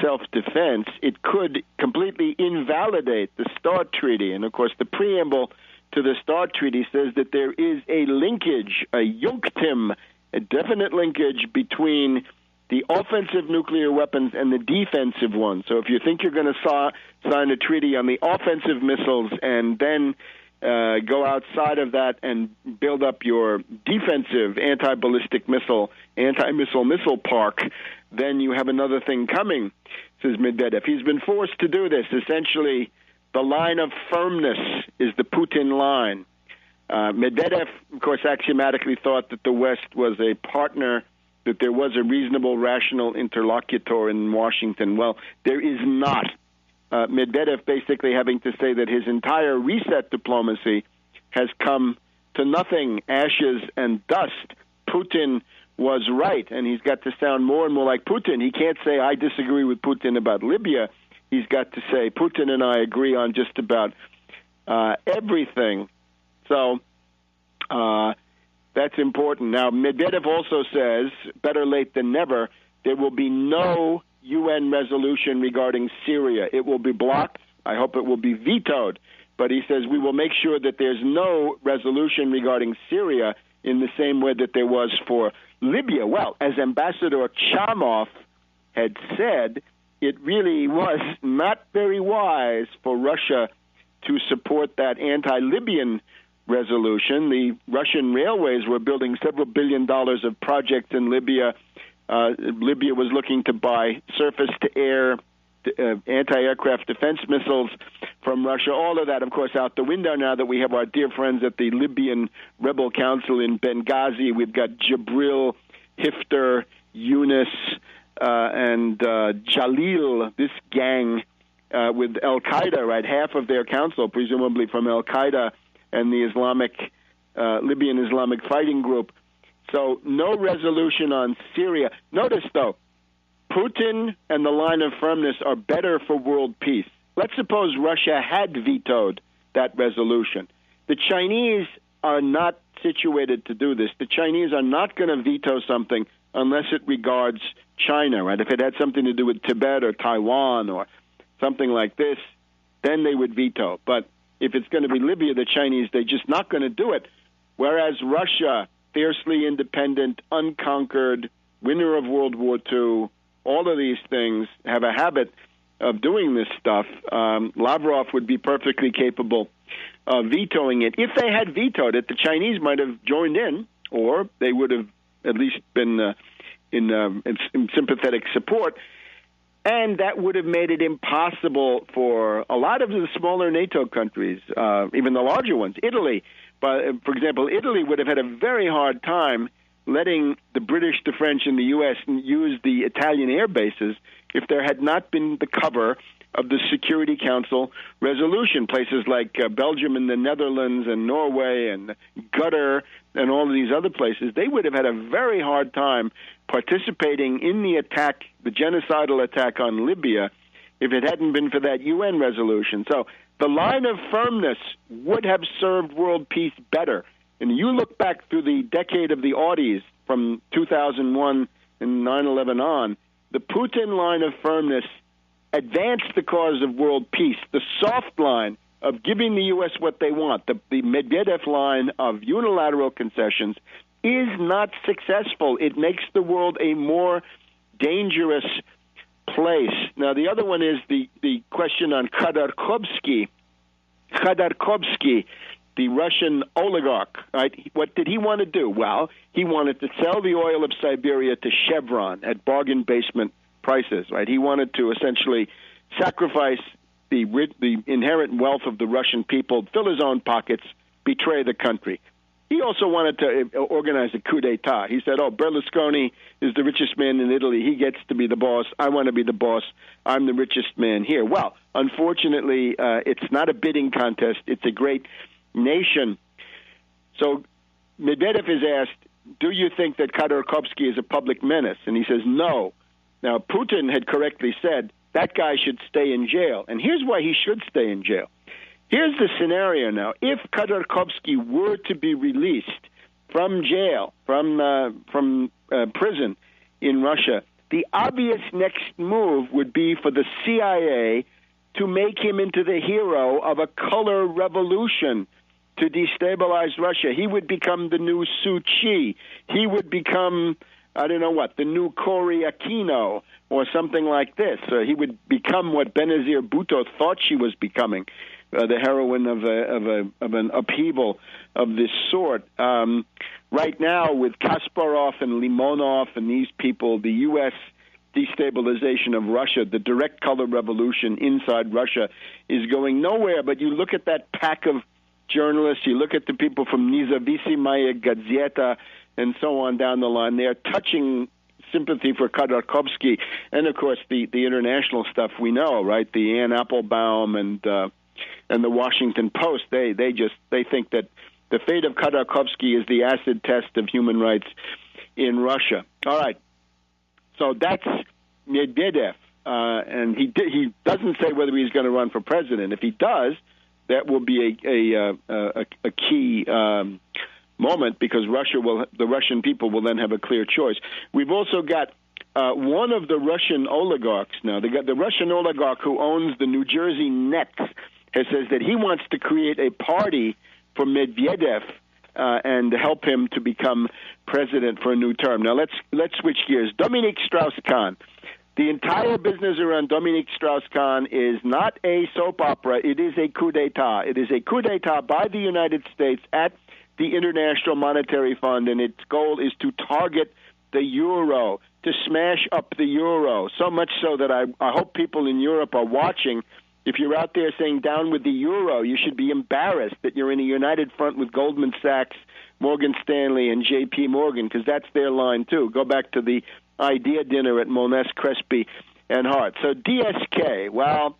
A: self-defense. It could completely invalidate the START treaty. And, of course, the preamble to the START treaty says that there is a linkage, a junctim, a definite linkage between the offensive nuclear weapons and the defensive ones. So if you think you're going to sign a treaty on the offensive missiles and then go outside of that and build up your defensive anti-ballistic missile, missile park, then you have another thing coming, says Medvedev. He's been forced to do this. Essentially, the line of firmness is the Putin line. Medvedev, of course, axiomatically thought that the West was a partner, that there was a reasonable, rational interlocutor in Washington. Well, there is not. Medvedev basically having to say that his entire reset diplomacy has come to nothing, ashes and dust. Putin was right, and he's got to sound more and more like Putin. He can't say, I disagree with Putin about Libya. He's got to say, Putin and I agree on just about everything. So that's important. Now, Medvedev also says, better late than never, there will be no UN resolution regarding Syria. It will be blocked. I hope it will be vetoed. But he says we will make sure that there's no resolution regarding Syria in the same way that there was for Libya. Well, as Ambassador Chamov had said, it really was not very wise for Russia to support that anti-Libyan resolution. The Russian railways were building several $1 billion of projects in Libya. Libya was looking to buy surface-to-air anti-aircraft defense missiles from Russia. All of that, of course, out the window now that we have our dear friends at the Libyan Rebel Council in Benghazi. We've got Jibril, Hifter, Yunus, and Jalil, this gang with Al-Qaeda, right? Half of their council, presumably from Al-Qaeda and the Libyan Islamic Fighting Group. So no resolution on Syria. Notice, though, Putin and the line of firmness are better for world peace. Let's suppose Russia had vetoed that resolution. The Chinese are not situated to do this. The Chinese are not going to veto something unless it regards China, right? If it had something to do with Tibet or Taiwan or something like this, then they would veto. But if it's going to be Libya, the Chinese, they're just not going to do it. Whereas Russia, fiercely independent, unconquered, winner of World War II, all of these things have a habit of doing this stuff. Lavrov would be perfectly capable of vetoing it. If they had vetoed it, the Chinese might have joined in, or they would have at least been in sympathetic support. And that would have made it impossible for a lot of the smaller NATO countries, even the larger ones, Italy. But, for example, Italy would have had a very hard time letting the British, the French, and the U.S. use the Italian air bases if there had not been the cover of the Security Council resolution. Places like Belgium and the Netherlands and Norway and Qatar and all of these other places, they would have had a very hard time participating in the attack, the genocidal attack on Libya, if it hadn't been for that UN resolution. So the line of firmness would have served world peace better. And you look back through the decade of the Audis from 2001 and 9/11 on, the Putin line of firmness advanced the cause of world peace. The soft line of giving the U.S. what they want, the Medvedev line of unilateral concessions, is not successful. It makes the world a more dangerous place. Now, the other one is the question on Khodorkovsky. Khodorkovsky, the Russian oligarch, right? What did he want to do? Well, he wanted to sell the oil of Siberia to Chevron at bargain basement prices, right? He wanted to essentially sacrifice the inherent wealth of the Russian people, fill his own pockets, betray the country. He also wanted to organize a coup d'etat. He said, Berlusconi is the richest man in Italy. He gets to be the boss. I want to be the boss. I'm the richest man here. Well, unfortunately, it's not a bidding contest. It's a great nation. So Medvedev is asked, do you think that Khodorkovsky is a public menace? And he says, no. Now, Putin had correctly said that guy should stay in jail. And here's why he should stay in jail. Here's the scenario now. If Khodorkovsky were to be released from jail, from prison in Russia, the obvious next move would be for the CIA to make him into the hero of a color revolution to destabilize Russia. He would become the new Suu Kyi. He would become, I don't know what, the new Cory Aquino or something like this. He would become what Benazir Bhutto thought she was becoming, the heroine of an upheaval of this sort. Right now, with Kasparov and Limonov and these people, the U.S. destabilization of Russia, the direct color revolution inside Russia, is going nowhere. But you look at that pack of journalists, you look at the people from Nezavisimaya Gazeta and so on down the line, they're touching sympathy for Khodorkovsky, and of course the international stuff we know, right? The Ann Applebaum and the Washington Post, they think that the fate of Khodorkovsky is the acid test of human rights in Russia. All right, so that's Medvedev, and he doesn't say whether he's going to run for president. If he does, that will be a key moment, because the Russian people will then have a clear choice. We've also got one of the Russian oligarchs now. The Russian oligarch who owns the New Jersey Nets has says that he wants to create a party for Medvedev and help him to become president for a new term. Now let's switch gears. Dominique Strauss-Kahn. The entire business around Dominique Strauss-Kahn is not a soap opera. It is a coup d'etat. It is a coup d'etat by the United States at the International Monetary Fund, and its goal is to target the euro, to smash up the euro, so much so that I hope people in Europe are watching. If you're out there saying down with the euro, you should be embarrassed that you're in a united front with Goldman Sachs, Morgan Stanley, and J.P. Morgan, because that's their line, too. Go back to the idea dinner at Moness, Crespi, and Hart. So DSK, well,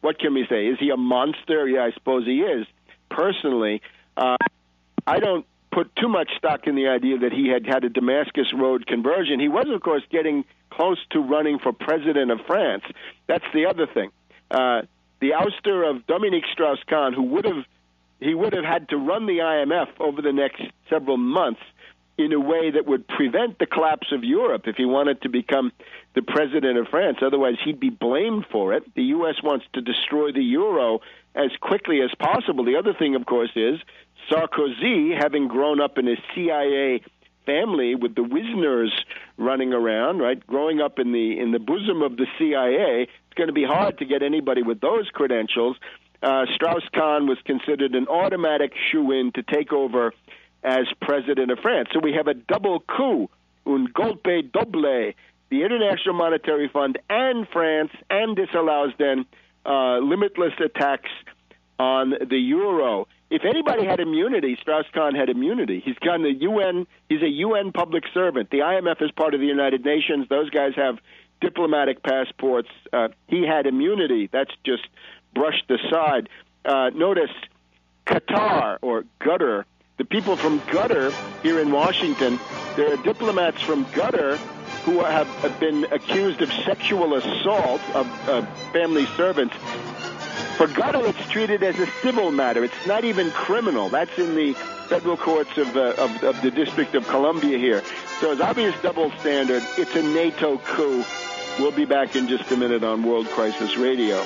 A: what can we say? Is he a monster? Yeah, I suppose he is. Personally, I don't put too much stock in the idea that he had a Damascus Road conversion. He was, of course, getting close to running for president of France. That's the other thing. The ouster of Dominique Strauss-Kahn, who would have had to run the IMF over the next several months in a way that would prevent the collapse of Europe if he wanted to become the president of France. Otherwise, he'd be blamed for it. The U.S. wants to destroy the euro as quickly as possible. The other thing, of course, is Sarkozy, having grown up in a CIA family with the Wisners running around, right, growing up in the bosom of the CIA, it's going to be hard to get anybody with those credentials. Strauss-Kahn was considered an automatic shoo-in to take over as president of France. So we have a double coup, un golpe doble. The International Monetary Fund and France, and this allows then limitless attacks on the euro. if anybody had immunity, Strauss-Kahn had immunity. He's gone the UN. He's a UN public servant. The IMF is part of the United Nations. Those guys have diplomatic passports. He had immunity. That's just brushed aside. Notice Qatar or Qatar. The people from Qatar here in Washington, there are diplomats from Qatar who have been accused of sexual assault of family servants. For Qatar, it's treated as a civil matter. It's not even criminal. That's in the federal courts of the District of Columbia here. So it's obvious double standard. It's a NATO coup. We'll be back in just a minute on World Crisis Radio.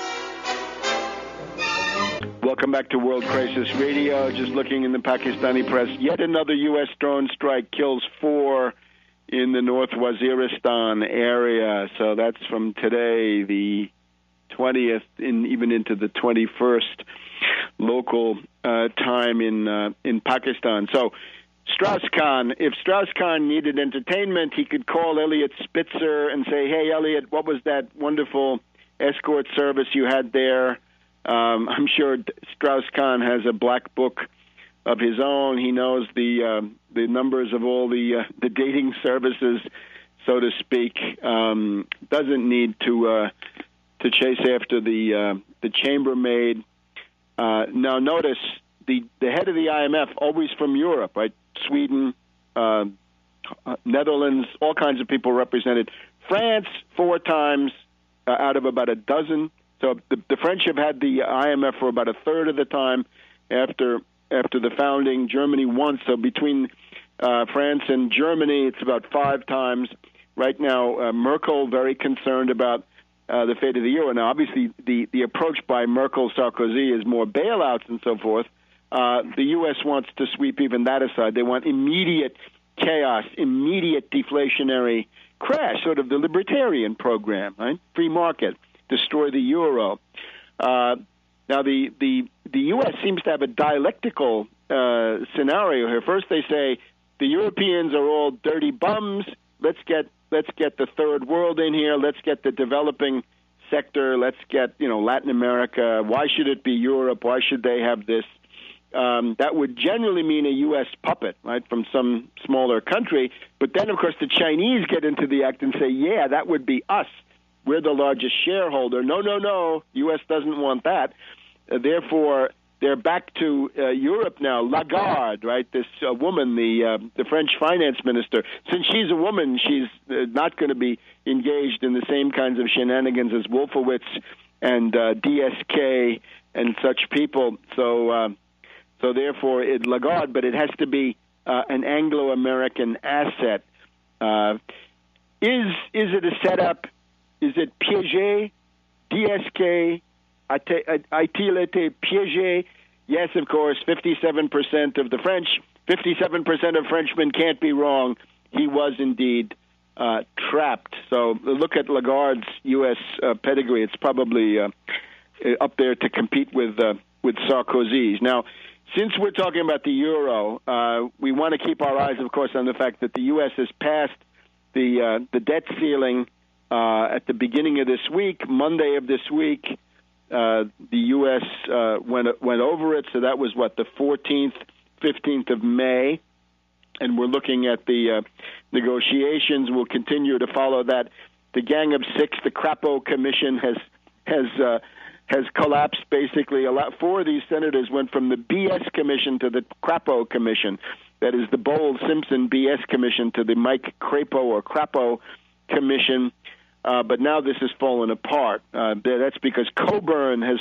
A: Welcome back to World Crisis Radio. Just looking in the Pakistani press, yet another U.S. drone strike kills 4 in the North Waziristan area. So that's from today, the 20th, even into the 21st local time in Pakistan. So Strauss-Kahn, if Strauss-Kahn needed entertainment, he could call Elliot Spitzer and say, hey, Elliot, what was that wonderful escort service you had there? I'm sure Strauss-Kahn has a black book of his own. He knows the numbers of all the dating services, so to speak. Doesn't need to chase after the chambermaid. Now, notice the head of the IMF, always from Europe, right? Sweden, Netherlands, all kinds of people represented. France, 4 times out of about a dozen. So the French have had the IMF for about a third of the time after the founding. Germany once. So between France and Germany, it's about 5 times. Right now, Merkel very concerned about the fate of the euro. Now, obviously, the approach by Merkel, Sarkozy is more bailouts and so forth. The U.S. wants to sweep even that aside. They want immediate chaos, immediate deflationary crash, sort of the libertarian program, right? Free market. Destroy the euro. Now, the U.S. seems to have a dialectical scenario here. First, they say the Europeans are all dirty bums. Let's get the third world in here. Let's get the developing sector. Let's get Latin America. Why should it be Europe? Why should they have this? That would generally mean a U.S. puppet, right, from some smaller country. But then, of course, the Chinese get into the act and say, yeah, that would be us. We're the largest shareholder. No. U.S. doesn't want that. Therefore, they're back to Europe now. Lagarde, right, this woman, the French finance minister. Since she's a woman, she's not going to be engaged in the same kinds of shenanigans as Wolfowitz and DSK and such people. So therefore, Lagarde, but it has to be an Anglo-American asset. Is it a setup? Is it piégé? DSK? A-t-il été piégé? Yes, of course, 57% of the French, 57% of Frenchmen can't be wrong. He was indeed trapped. So look at Lagarde's U.S. pedigree. It's probably up there to compete with Sarkozy's. Now, since we're talking about the euro, we want to keep our eyes, of course, on the fact that the U.S. has passed the debt ceiling at the beginning of this week, Monday of this week. The U.S. went over it, so that was, the 14th, 15th of May, and we're looking at the negotiations. We'll continue to follow that. The Gang of Six, the Crapo Commission, has collapsed, basically. 4 of these senators went from the BS Commission to the Crapo Commission. That is the Bowles-Simpson BS Commission to the Mike Crapo or Crapo Commission. But now this has fallen apart. That's because Coburn has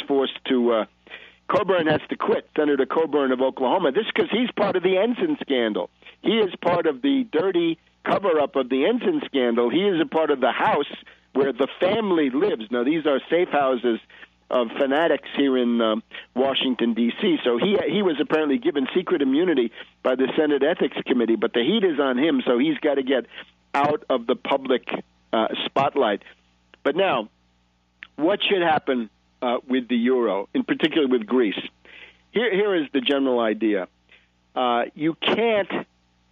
A: Coburn has to quit, Senator Coburn of Oklahoma. This because he's part of the Ensign scandal. He is part of the dirty cover-up of the Ensign scandal. He is a part of the house where the family lives. Now, these are safe houses of fanatics here in Washington, D.C. So he was apparently given secret immunity by the Senate Ethics Committee, but the heat is on him, so he's got to get out of the public spotlight. But now, what should happen with the euro, in particular with Greece? Here is the general idea. You can't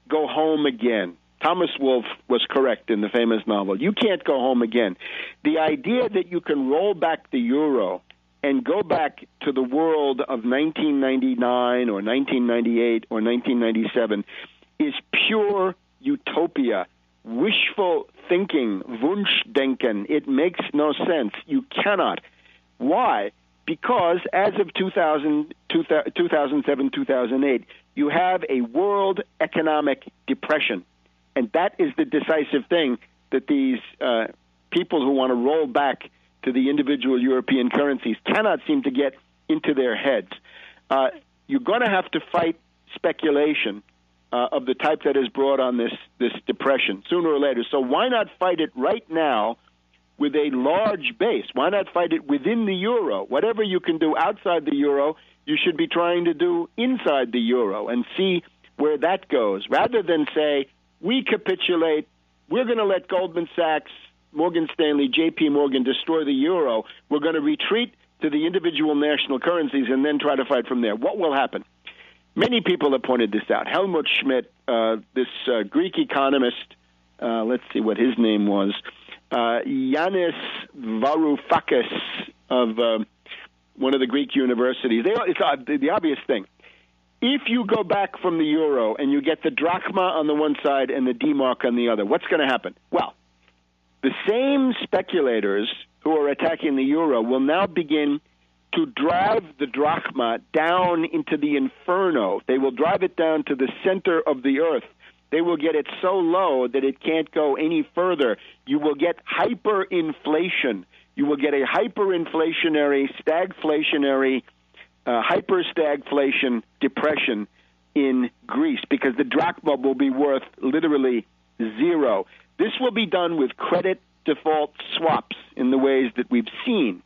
A: go home again. Thomas Wolfe was correct in the famous novel. You can't go home again. The idea that you can roll back the euro and go back to the world of 1999 or 1998 or 1997 is pure utopia, wishful thinking, Wunschdenken. It makes no sense. You cannot. Why? Because as of 2007, 2008, you have a world economic depression. And that is the decisive thing that these people who want to roll back to the individual European currencies cannot seem to get into their heads. You're going to have to fight speculation of the type that has brought on this depression sooner or later. So why not fight it right now with a large base? Why not fight it within the euro? Whatever you can do outside the euro, you should be trying to do inside the euro and see where that goes, rather than say, we capitulate, we're going to let Goldman Sachs, Morgan Stanley, J.P. Morgan destroy the euro. We're going to retreat to the individual national currencies and then try to fight from there. What will happen? Many people have pointed this out. Helmut Schmidt, this Greek economist, let's see what his name was, Yanis Varoufakis of one of the Greek universities. It's the obvious thing. If you go back from the euro and you get the drachma on the one side and the D-mark on the other, what's going to happen? Well, the same speculators who are attacking the euro will now begin to drive the drachma down into the inferno. They will drive it down to the center of the earth. They will get it so low that it can't go any further. You will get hyperinflation. You will get a hyperinflationary, stagflationary, hyperstagflation depression in Greece because the drachma will be worth literally zero. This will be done with credit default swaps in the ways that we've seen.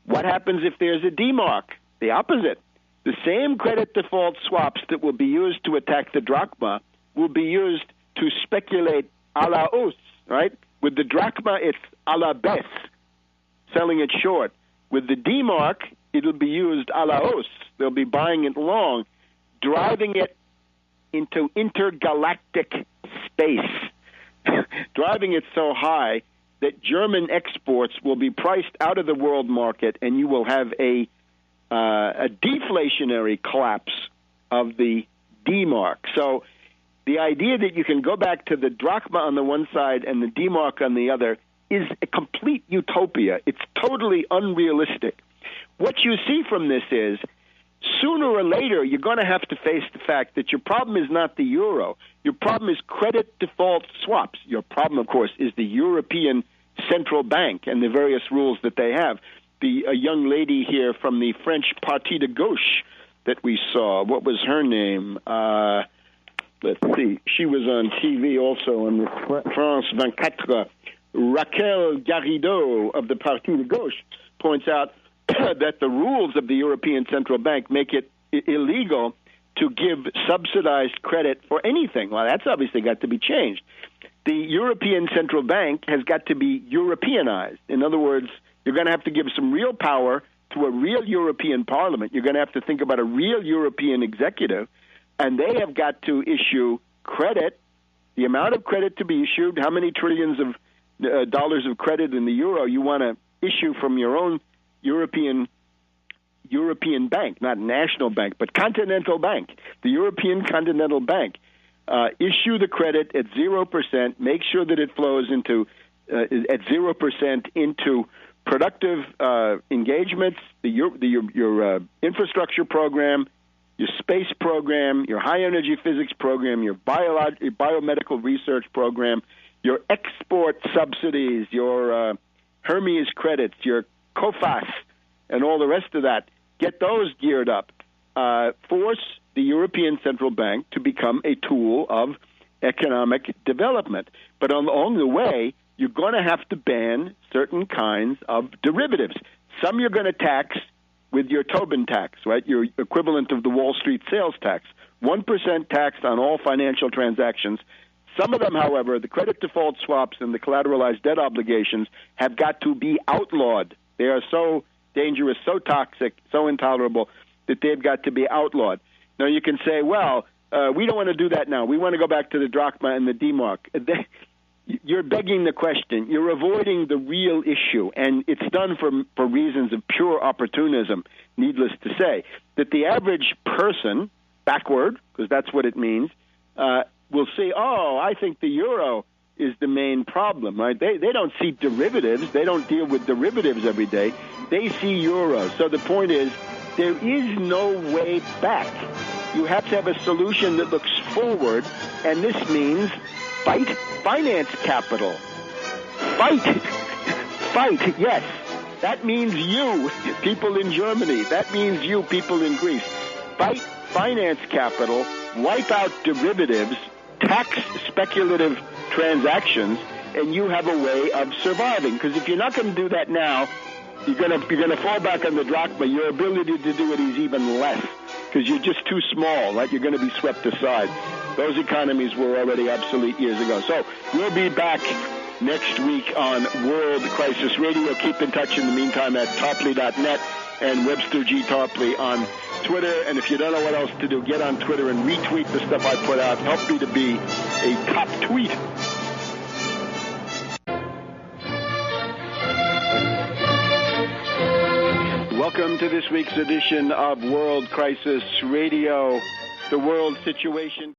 A: What happens if there's a D-mark? The opposite. The same credit default swaps that will be used to attack the drachma will be used to speculate a la hausse, right? With the drachma, it's a la baisse, selling it short. With the D-mark, it'll be used a la hausse. They'll be buying it long, driving it into intergalactic space, driving it so high that German exports will be priced out of the world market, and you will have a deflationary collapse of the D-mark. So the idea that you can go back to the drachma on the one side and the D-mark on the other is a complete utopia. It's totally unrealistic. What you see from this is, sooner or later, you're going to have to face the fact that your problem is not the euro. Your problem is credit default swaps. Your problem, of course, is the European Central Bank and the various rules that they have. A young lady here from the French Parti de Gauche that we saw, what was her name? Let's see. She was on TV also on France 24. Raquel Garrido of the Parti de Gauche points out that the rules of the European Central Bank make it illegal to give subsidized credit for anything. Well, that's obviously got to be changed. The European Central Bank has got to be Europeanized. In other words, you're going to have to give some real power to a real European Parliament. You're going to have to think about a real European executive, and they have got to issue credit, the amount of credit to be issued, how many trillions of dollars of credit in the euro you want to issue from your own European bank, not national bank, but continental bank, the European Continental Bank. Issue the credit at 0%, make sure that it flows into at 0% into productive engagements, your infrastructure program, your space program, your high-energy physics program, your biomedical research program, your export subsidies, your Hermes credits, your COFAS, and all the rest of that. Get those geared up. Force the European Central Bank to become a tool of economic development. But along the way, you're going to have to ban certain kinds of derivatives. Some you're going to tax with your Tobin tax, right? Your equivalent of the Wall Street sales tax. 1% tax on all financial transactions. Some of them, however, the credit default swaps and the collateralized debt obligations have got to be outlawed. They are so dangerous, so toxic, so intolerable that they've got to be outlawed. Now, you can say, well, we don't want to do that now. We want to go back to the drachma and the D-mark. you're begging the question. You're avoiding the real issue, and it's done for reasons of pure opportunism, needless to say. That the average person, backward, because that's what it means, will say, oh, I think the euro is the main problem, right? They don't see derivatives. They don't deal with derivatives every day. They see euros. So the point is, there is no way back. You have to have a solution that looks forward, and this means fight finance capital. Fight, yes. That means you, people in Germany. That means you, people in Greece. Fight finance capital, wipe out derivatives, tax speculative transactions, and you have a way of surviving. Because if you're not going to do that now, you're going to fall back on the drachma. Your ability to do it is even less because you're just too small, right? You're going to be swept aside. Those economies were already obsolete years ago. So we'll be back next week on World Crisis Radio. Keep in touch in the meantime at Tarpley.net and Webster G. Tarpley on Twitter. And if you don't know what else to do, get on Twitter and retweet the stuff I put out. Help me to be a top tweet. Welcome to this week's edition of World Crisis Radio. The world situation